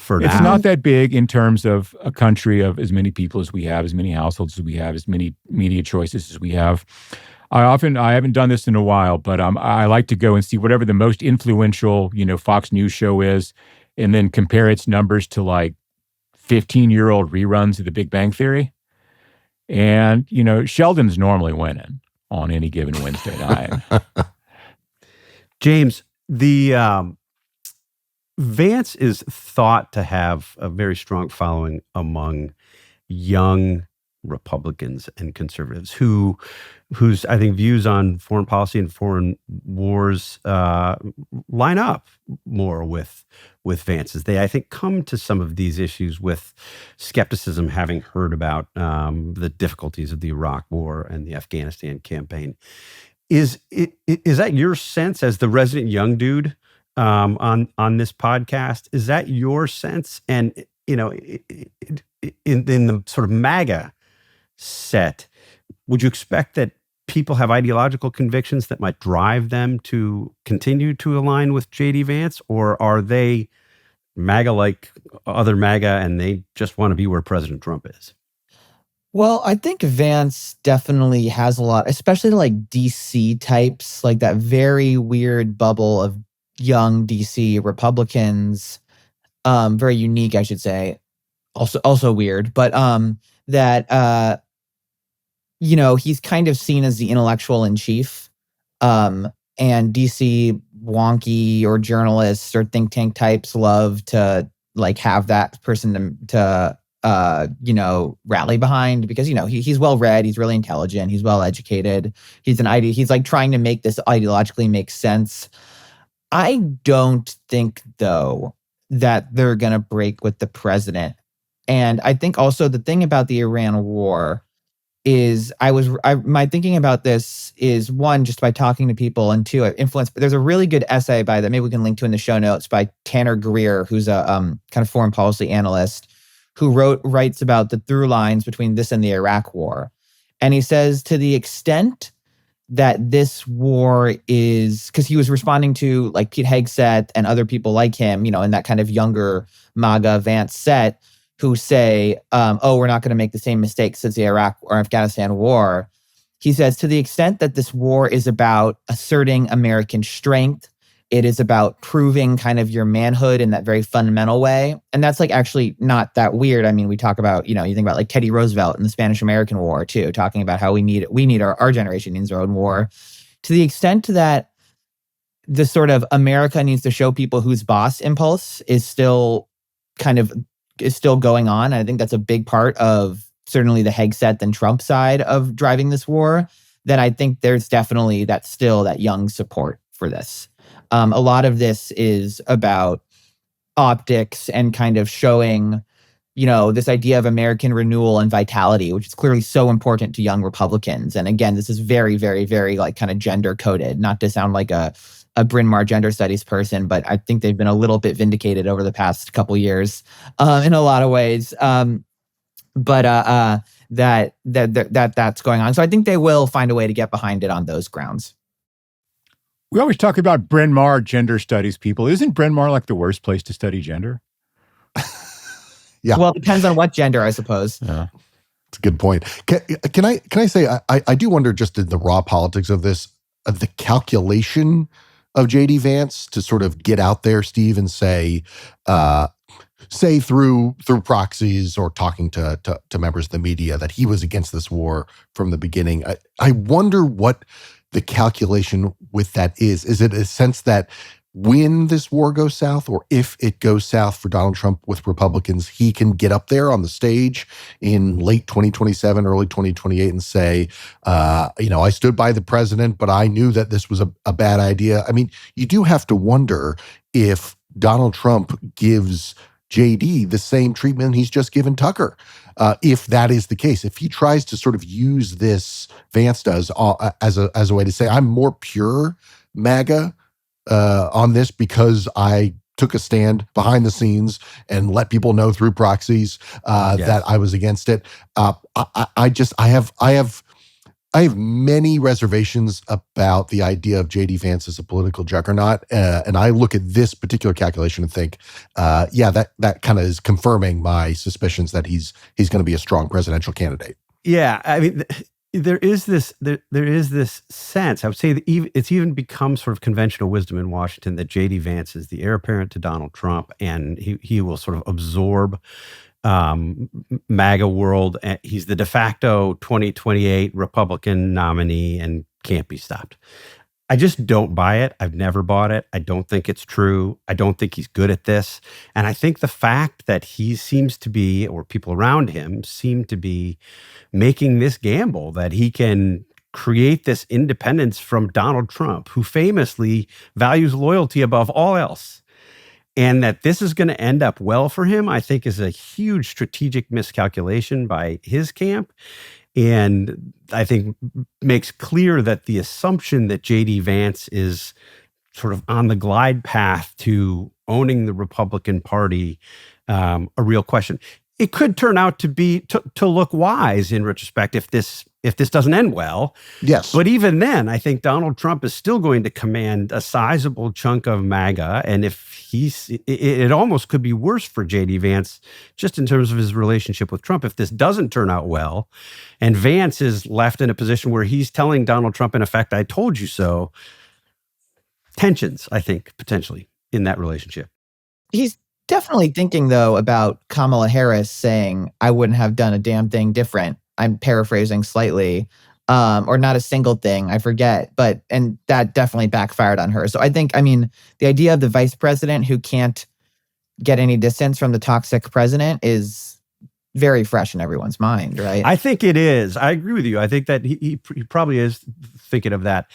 It's not that big in terms of a country of as many people as we have, as many households as we have, as many media choices as we have. I haven't done this in a while, but I like to go and see whatever the most influential, Fox News show is, and then compare its numbers to like 15-year-old reruns of The Big Bang Theory. And, Sheldon's normally winning on any given Wednesday night. James, the Vance is thought to have a very strong following among young Republicans and conservatives whose I think views on foreign policy and foreign wars line up more with Vance's. They, I think, come to some of these issues with skepticism, having heard about the difficulties of the Iraq War and the Afghanistan campaign. Is that your sense as the resident young dude on this podcast? Is that your sense? And in the sort of MAGA set, would you expect that people have ideological convictions that might drive them to continue to align with J.D. Vance, or are they MAGA like other MAGA and they just want to be where President Trump is? Well, I think Vance definitely has a lot, especially like DC types, like that very weird bubble of young DC Republicans, very unique, I should say. Also weird, but that he's kind of seen as the intellectual in chief, and DC wonky or journalists or think tank types love to like have that person to rally behind because he's well read, he's really intelligent, he's well educated, he's like trying to make this ideologically make sense. I don't think, though, that they're going to break with the president. And I think also the thing about the Iran war is my thinking about this is, one, just by talking to people, and two, influenced. There's a really good essay that maybe we can link to in the show notes by Tanner Greer, who's a kind of foreign policy analyst who writes about the through lines between this and the Iraq war. And he says to the extent that this war is, because he was responding to like Pete Hegseth and other people like him, in that kind of younger MAGA Vance set, who say, we're not going to make the same mistakes as the Iraq or Afghanistan war. He says, to the extent that this war is about asserting American strength, it is about proving kind of your manhood in that very fundamental way. And that's like actually not that weird. I mean, we talk about, you think about like Teddy Roosevelt in the Spanish-American War too, talking about how we need our generation needs our own war. To the extent that the sort of America needs to show people who's boss impulse is still going on. And I think that's a big part of certainly the Hegseth and Trump side of driving this war. Then I think there's definitely that young support for this. A lot of this is about optics and kind of showing, this idea of American renewal and vitality, which is clearly so important to young Republicans. And again, this is very, very, very like kind of gender coded, not to sound like a Bryn Mawr gender studies person, but I think they've been a little bit vindicated over the past couple years in a lot of ways. But that's going on. So I think they will find a way to get behind it on those grounds. We always talk about Bryn Mawr gender studies people. Isn't Bryn Mawr like the worst place to study gender? Yeah. Well, it depends on what gender, I suppose. Yeah. It's a good point. Can I say I do wonder, just in the raw politics of this, the calculation of JD Vance to sort of get out there, Steve, and say through proxies or talking to members of the media that he was against this war from the beginning. I wonder what the calculation with that is. Is it a sense that when this war goes south, or if it goes south for Donald Trump with Republicans, he can get up there on the stage in late 2027, early 2028 and say, I stood by the president, but I knew that this was a bad idea. I mean, you do have to wonder if Donald Trump gives JD the same treatment he's just given Tucker. If that is the case, if he tries to sort of use this, Vance does, as a way to say, I'm more pure MAGA on this because I took a stand behind the scenes and let people know through proxies that I was against it. I have many reservations about the idea of JD Vance as a political juggernaut, and I look at this particular calculation and think, that kind of is confirming my suspicions that he's going to be a strong presidential candidate. Yeah, I mean, there is this sense. I would say that it's even become sort of conventional wisdom in Washington that JD Vance is the heir apparent to Donald Trump, and he will sort of absorb MAGA world. He's the de facto 2028 Republican nominee and can't be stopped. I just don't buy it. I've never bought it. I don't think it's true. I don't think he's good at this. And I think the fact that he seems to be, or people around him seem to be, making this gamble that he can create this independence from Donald Trump, who famously values loyalty above all else, and that this is going to end up well for him, I think is a huge strategic miscalculation by his camp. And I think makes clear that the assumption that JD Vance is sort of on the glide path to owning the Republican Party, a real question. It could turn out to be to look wise in retrospect if this doesn't end well. Yes. But even then, I think Donald Trump is still going to command a sizable chunk of MAGA. And if it almost could be worse for JD Vance just in terms of his relationship with Trump if this doesn't turn out well. And Vance is left in a position where he's telling Donald Trump, in effect, I told you so. Tensions, I think, potentially in that relationship. He's definitely thinking, though, about Kamala Harris saying, I wouldn't have done a damn thing different. I'm paraphrasing slightly, or not a single thing, I forget. And that definitely backfired on her. So the idea of the vice president who can't get any distance from the toxic president is very fresh in everyone's mind, right? I think it is. I agree with you. I think that he probably is thinking of that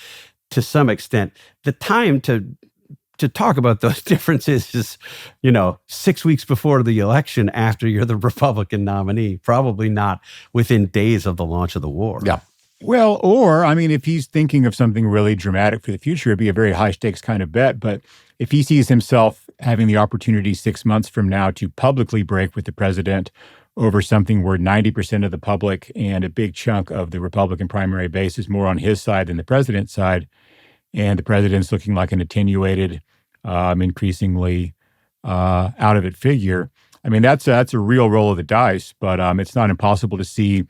to some extent. The time to talk about those differences is, 6 weeks before the election after you're the Republican nominee, probably not within days of the launch of the war. Yeah. Well, or, if he's thinking of something really dramatic for the future, it'd be a very high stakes kind of bet. But if he sees himself having the opportunity 6 months from now to publicly break with the president over something where 90% of the public and a big chunk of the Republican primary base is more on his side than the president's side, and the president's looking like an attenuated, increasingly out of it figure. That's a real roll of the dice, but it's not impossible to see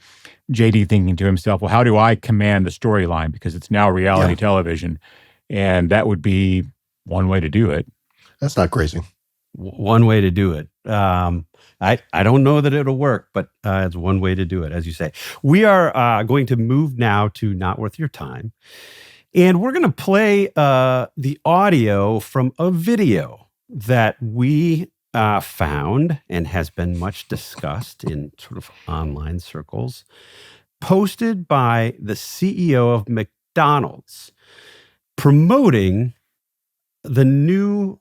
JD thinking to himself, well, how do I command the storyline? Because it's now reality television. And that would be one way to do it. That's not crazy. One way to do it. I don't know that it'll work, but it's one way to do it, as you say. We are going to move now to Not Worth Your Time. And we're going to play the audio from a video that we found and has been much discussed in sort of online circles, posted by the CEO of McDonald's, promoting the new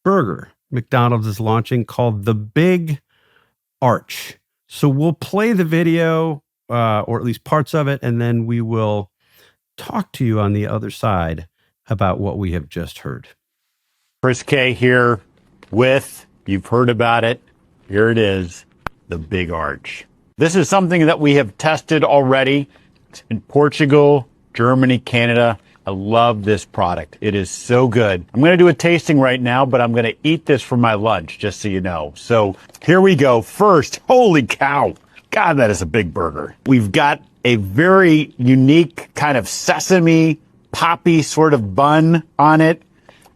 burger McDonald's is launching called the Big Arch. So we'll play the video, or at least parts of it, and then we will talk to you on the other side about what we have just heard. Chris K here with, you've heard about it, here it is, the Big Arch. This is something that we have tested already in Portugal, Germany, Canada. I love this product. It is so good. I'm going to do a tasting right now, but I'm going to eat this for my lunch, just so you know. So here we go. First, holy cow. God, that is a big burger. We've got a very unique kind of sesame poppy sort of bun on it.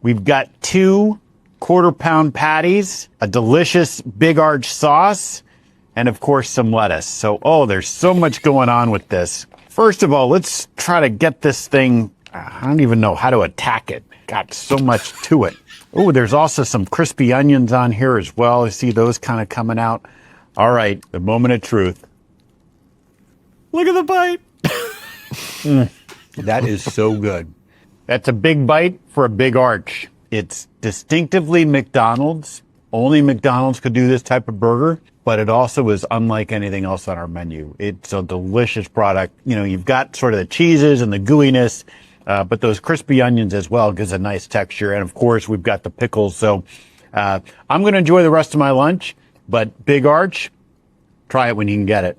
We've got 2 quarter-pound patties, a delicious Big Arch sauce, and of course some lettuce. So, there's so much going on with this. First of all, let's try to get this thing. I don't even know how to attack it. Got so much to it. Oh, there's also some crispy onions on here as well. I see those kind of coming out. All right, the moment of truth. Look at the bite. That is so good. That's a big bite for a big arch. It's distinctively McDonald's. Only McDonald's could do this type of burger, but it also is unlike anything else on our menu. It's a delicious product. You know, you've got sort of the cheeses and the gooiness, but those crispy onions as well gives a nice texture. And of course, we've got the pickles. So I'm going to enjoy the rest of my lunch, but Big Arch, try it when you can get it.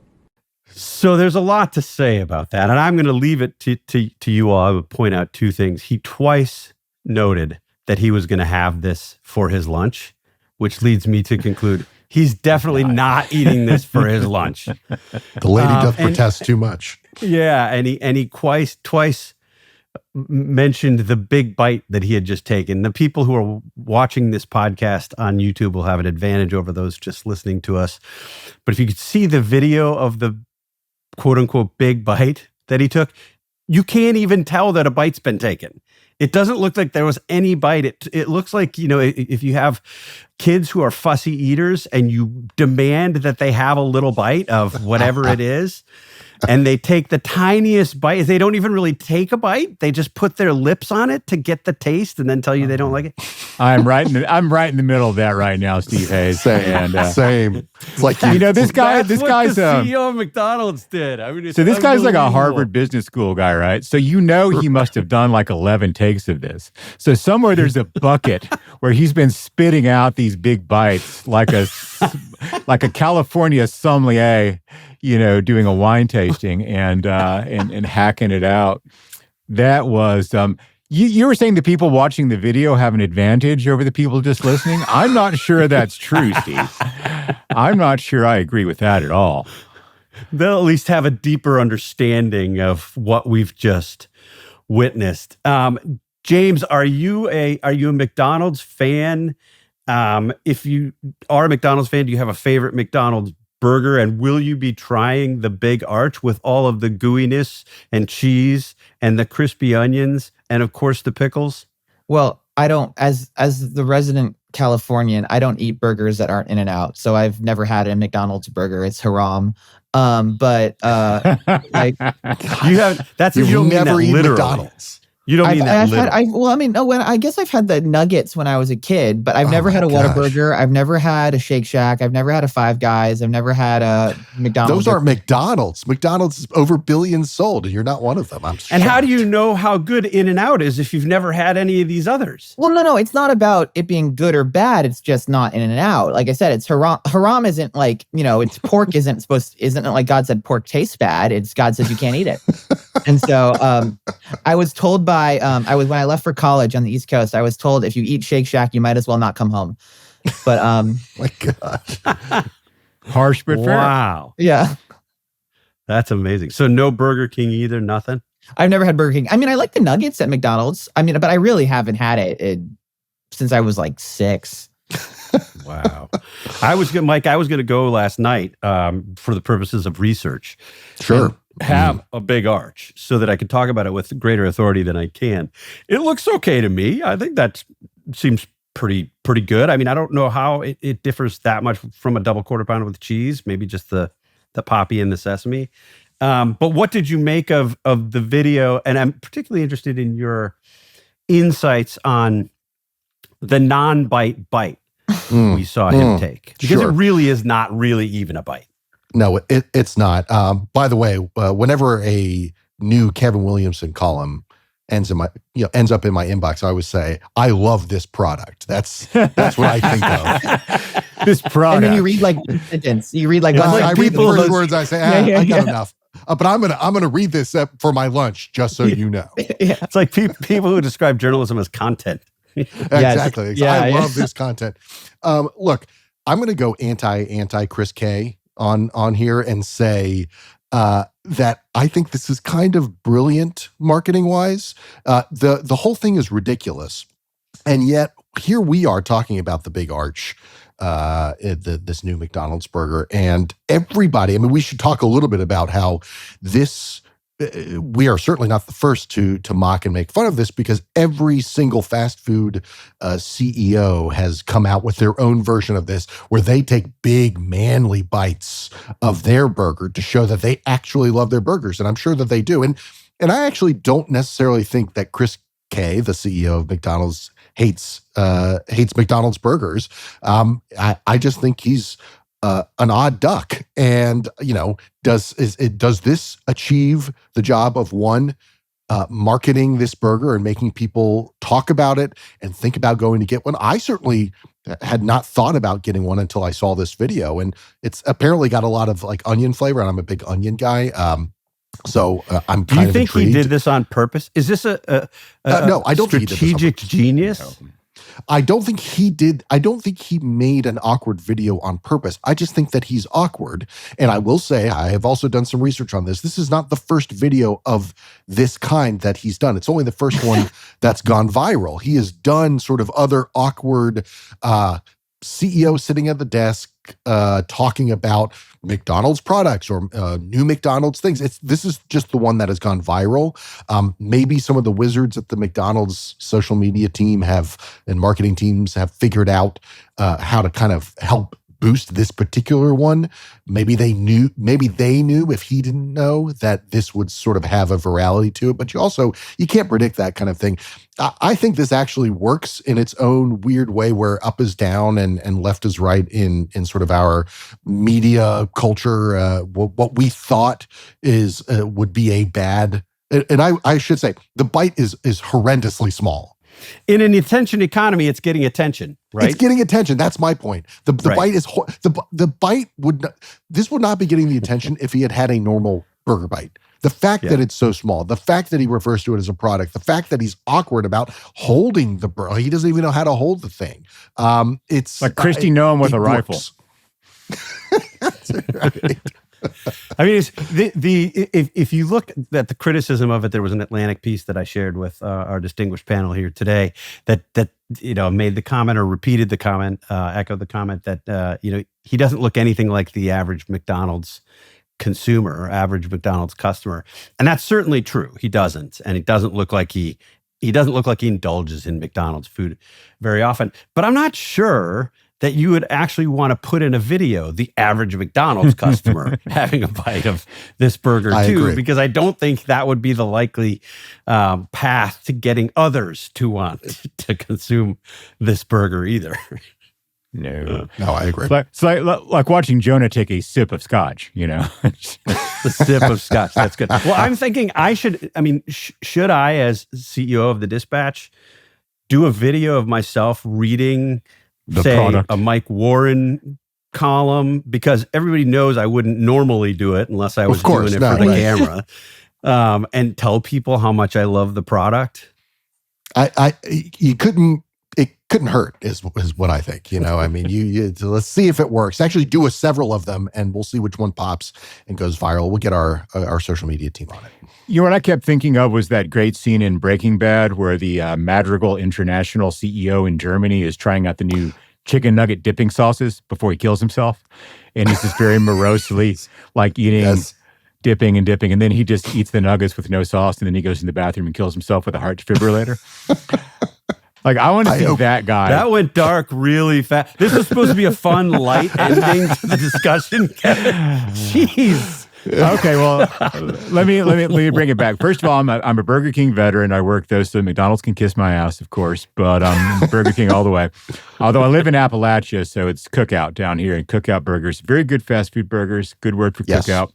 So there's a lot to say about that, and I'm going to leave it to you all. I would point out 2 things. He twice noted that he was going to have this for his lunch, which leads me to conclude he's definitely not eating this for his lunch. The lady does protest too much. Yeah, and he twice mentioned the big bite that he had just taken. The people who are watching this podcast on YouTube will have an advantage over those just listening to us. But if you could see the video of the quote unquote big bite that he took, you can't even tell that a bite's been taken. It doesn't look like there was any bite. It looks like, you know, if you have kids who are fussy eaters and you demand that they have a little bite of whatever it is, and they take the tiniest bite, they don't even really take a bite. They just put their lips on it to get the taste and then tell you they don't like it. I'm right in the middle of that right now, Steve Hayes. Same. And, Same. It's like this guy's the CEO of McDonald's did. I mean, so this guy's like a Harvard Business School guy, right? So you know he must have done like 11 takes of this. So somewhere there's a bucket where he's been spitting out these big bites like a California sommelier, you know, doing a wine tasting and hacking it out. That was you were saying the people watching the video have an advantage over the people just listening. I'm not sure that's true, Steve. I'm not sure I agree with that at all. They'll at least have a deeper understanding of what we've just witnessed. James, are you a McDonald's fan? If you are a McDonald's fan, do you have a favorite McDonald's burger? And will you be trying the Big Arch with all of the gooiness and cheese and the crispy onions and of course the pickles? Well, I don't, as the resident Californian, I don't eat burgers that aren't In-N-Out. So I've never had a McDonald's burger. It's haram. But like you have, that's you've you don't never mean that eaten literally. McDonald's. You don't mean that literally. I guess I've had the nuggets when I was a kid, but I've never had a Whataburger. I've never had a Shake Shack. I've never had a Five Guys. I've never had a McDonald's. Those aren't McDonald's. McDonald's is over billions sold, and you're not one of them. I'm And how do you know how good In-N-Out is if you've never had any of these others? Well, no. It's not about it being good or bad. It's just not In-N-Out. Like I said, it's haram. Haram isn't like, you know, it's pork isn't like God said pork tastes bad. It's God says you can't eat it. And so I was told by, when I left for college on the East Coast, I was told if you eat Shake Shack, you might as well not come home. But my God. Harsh but fair. Wow. Yeah. That's amazing. So no Burger King either, nothing? I've never had Burger King. I mean, I like the nuggets at McDonald's. I mean, but I really haven't had it since I was like 6. Wow. I was going to go last night for the purposes of research. Sure. Have a Big Arch so that I could talk about it with greater authority than I can. It looks okay to me. I think that seems pretty good. I mean, I don't know how it differs that much from a double quarter pounder with cheese, maybe just the poppy and the sesame. But what did you make of the video? And I'm particularly interested in your insights on the non-bite bite we saw him take. Because it really is not really even a bite. No, it's not. By the way, whenever a new Kevin Williamson column ends up in my inbox, I always say, "I love this product." That's what I think of. this product. And then you read like one sentence. You read like one I sentence. read the first words. I say, I got yeah. enough. But I'm gonna read this for my lunch, just so you know. Yeah. It's like people who describe journalism as content. Exactly. Yeah, I yeah. love this content. Look, I'm going to go anti Chris K on here and say that I think this is kind of brilliant marketing wise. The whole thing is ridiculous, and yet here we are talking about the big arch. This new McDonald's burger, and everybody. I mean, we should talk a little bit about how this. We are certainly not the first to mock and make fun of this, because every single fast food CEO has come out with their own version of this, where they take big manly bites of their burger to show that they actually love their burgers, and I'm sure that they do. And I actually don't necessarily think that Chris K, the CEO of McDonald's, hates McDonald's burgers. I just think he's an odd duck. And, does this achieve the job of one, marketing this burger and making people talk about it and think about going to get one? I certainly had not thought about getting one until I saw this video, and it's apparently got a lot of like onion flavor, and I'm a big onion guy. So I'm kind of Do you think intrigued. he did this on purpose? Is this a no, I don't think he did this on strategic purpose. genius? No. I don't think he did. I don't think he made an awkward video on purpose. I just think that he's awkward. And I will say, I have also done some research on this. This is not the first video of this kind that he's done. It's only the first one that's gone viral. He has done sort of other awkward CEO sitting at the desk talking about McDonald's products or new McDonald's things. This is just the one that has gone viral. Maybe some of the wizards at the McDonald's social media team and marketing teams have figured out how to kind of help boost this particular one. Maybe they knew if he didn't know that this would sort of have a virality to it. But you can't predict that kind of thing. I think this actually works in its own weird way, where up is down and left is right in sort of our media culture. What we thought would be a bad, and I should say, the bite is horrendously small. In an attention economy, it's getting attention, right? It's getting attention. That's my point. The Right. bite is the bite would not be getting the attention if he had a normal burger bite. The fact that it's so small, the fact that he refers to it as a product, the fact that he's awkward about holding the burger, he doesn't even know how to hold the thing. It's like Christy Noam with a rifle. That's right. I mean, if you look at the criticism of it, there was an Atlantic piece that I shared with our distinguished panel here today that made the comment or repeated the comment, echoed the comment that he doesn't look anything like the average McDonald's consumer or average McDonald's customer, and that's certainly true. He doesn't, and it doesn't look like he doesn't look like he indulges in McDonald's food very often. But I'm not sure that you would actually want to put in a video the average McDonald's customer having a bite of this burger I too, agree. because I don't think that would be the likely path to getting others to want to consume this burger either. No. No, I agree. It's like watching Jonah take a sip of scotch, The sip of scotch. That's good. Well, I'm thinking should I, as CEO of the Dispatch, do a video of myself reading, say, product. a Mike Warren column? Because everybody knows I wouldn't normally do it unless I was Of course, doing it no, for the right. camera, and tell people how much I love the product. It couldn't hurt is what I think. I mean, so let's see if it works. Actually do several of them, and we'll see which one pops and goes viral. We'll get our social media team on it. What I kept thinking of was that great scene in Breaking Bad where the Madrigal International CEO in Germany is trying out the new chicken nugget dipping sauces before he kills himself. And he's just very morosely like eating, Yes. dipping, and then he just eats the nuggets with no sauce, and then he goes in the bathroom and kills himself with a heart defibrillator. Like, I want to see that guy. That went dark really fast. This was supposed to be a fun, light ending to the discussion, Kevin. Jeez. Okay, well, let me bring it back. First of all, I'm a Burger King veteran. I work those so McDonald's can kiss my ass, of course, but I'm Burger King all the way. Although I live in Appalachia, so it's Cookout down here, and Cookout burgers, very good fast food burgers. Good word for Yes. Cookout.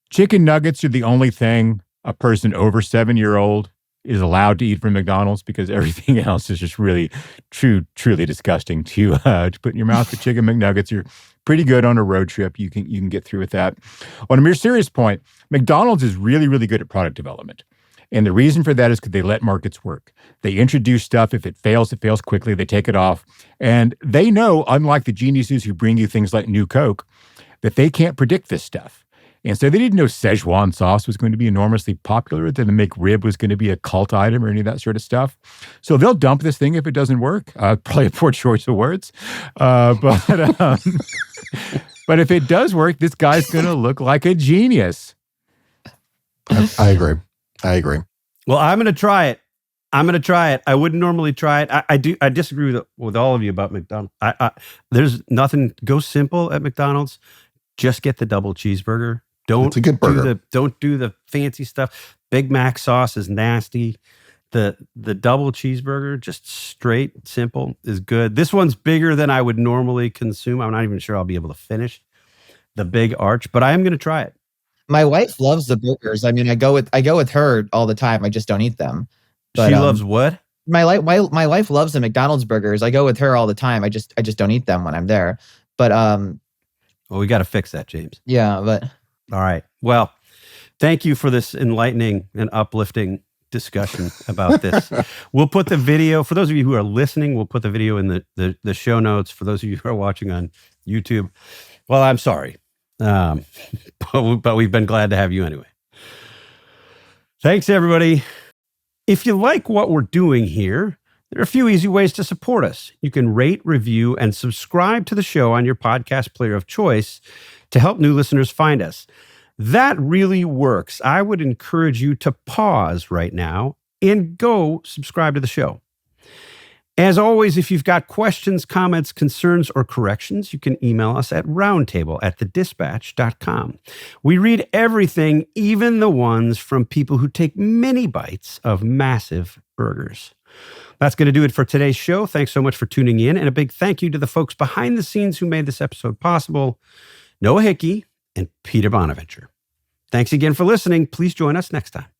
Chicken nuggets are the only thing a person over 7-year-old is allowed to eat from McDonald's because everything else is just really truly disgusting to put in your mouth. The chicken McNuggets are pretty good on a road trip. You can get through with that. On a more serious point, McDonald's is really, really good at product development. And the reason for that is because they let markets work. They introduce stuff. If it fails quickly. They take it off. And they know, unlike the geniuses who bring you things like New Coke, that they can't predict this stuff. And so they didn't know Szechuan sauce was going to be enormously popular, that the McRib was going to be a cult item or any of that sort of stuff. So they'll dump this thing if it doesn't work. Probably a poor choice of words. But if it does work, this guy's going to look like a genius. I agree. Well, I'm going to try it. I wouldn't normally try it. I disagree with all of you about McDonald's. There's nothing. Go simple at McDonald's. Just get the double cheeseburger. It's a good burger. Don't do the fancy stuff. Big Mac sauce is nasty. The double cheeseburger, just straight, simple, is good. This one's bigger than I would normally consume. I'm not even sure I'll be able to finish the big arch, but I am going to try it. My wife loves the burgers. I mean, I go with her all the time. I just don't eat them. But, she loves what? My wife loves the McDonald's burgers. I go with her all the time. I just don't eat them when I'm there. But well, we got to fix that, James. Yeah, but all right. Well, thank you for this enlightening and uplifting discussion about this. We'll put the video, for those of you who are listening, we'll put the video in the show notes. For those of you who are watching on YouTube, well, I'm sorry. But we've been glad to have you anyway. Thanks, everybody. If you like what we're doing here, there are a few easy ways to support us. You can rate, review, and subscribe to the show on your podcast player of choice to help new listeners find us. That really works. I would encourage you to pause right now and go subscribe to the show. As always, if you've got questions, comments, concerns, or corrections, you can email us at roundtable@thedispatch.com. We read everything, even the ones from people who take many bites of massive burgers. That's going to do it for today's show. Thanks so much for tuning in. And a big thank you to the folks behind the scenes who made this episode possible, Noah Hickey and Peter Bonaventure. Thanks again for listening. Please join us next time.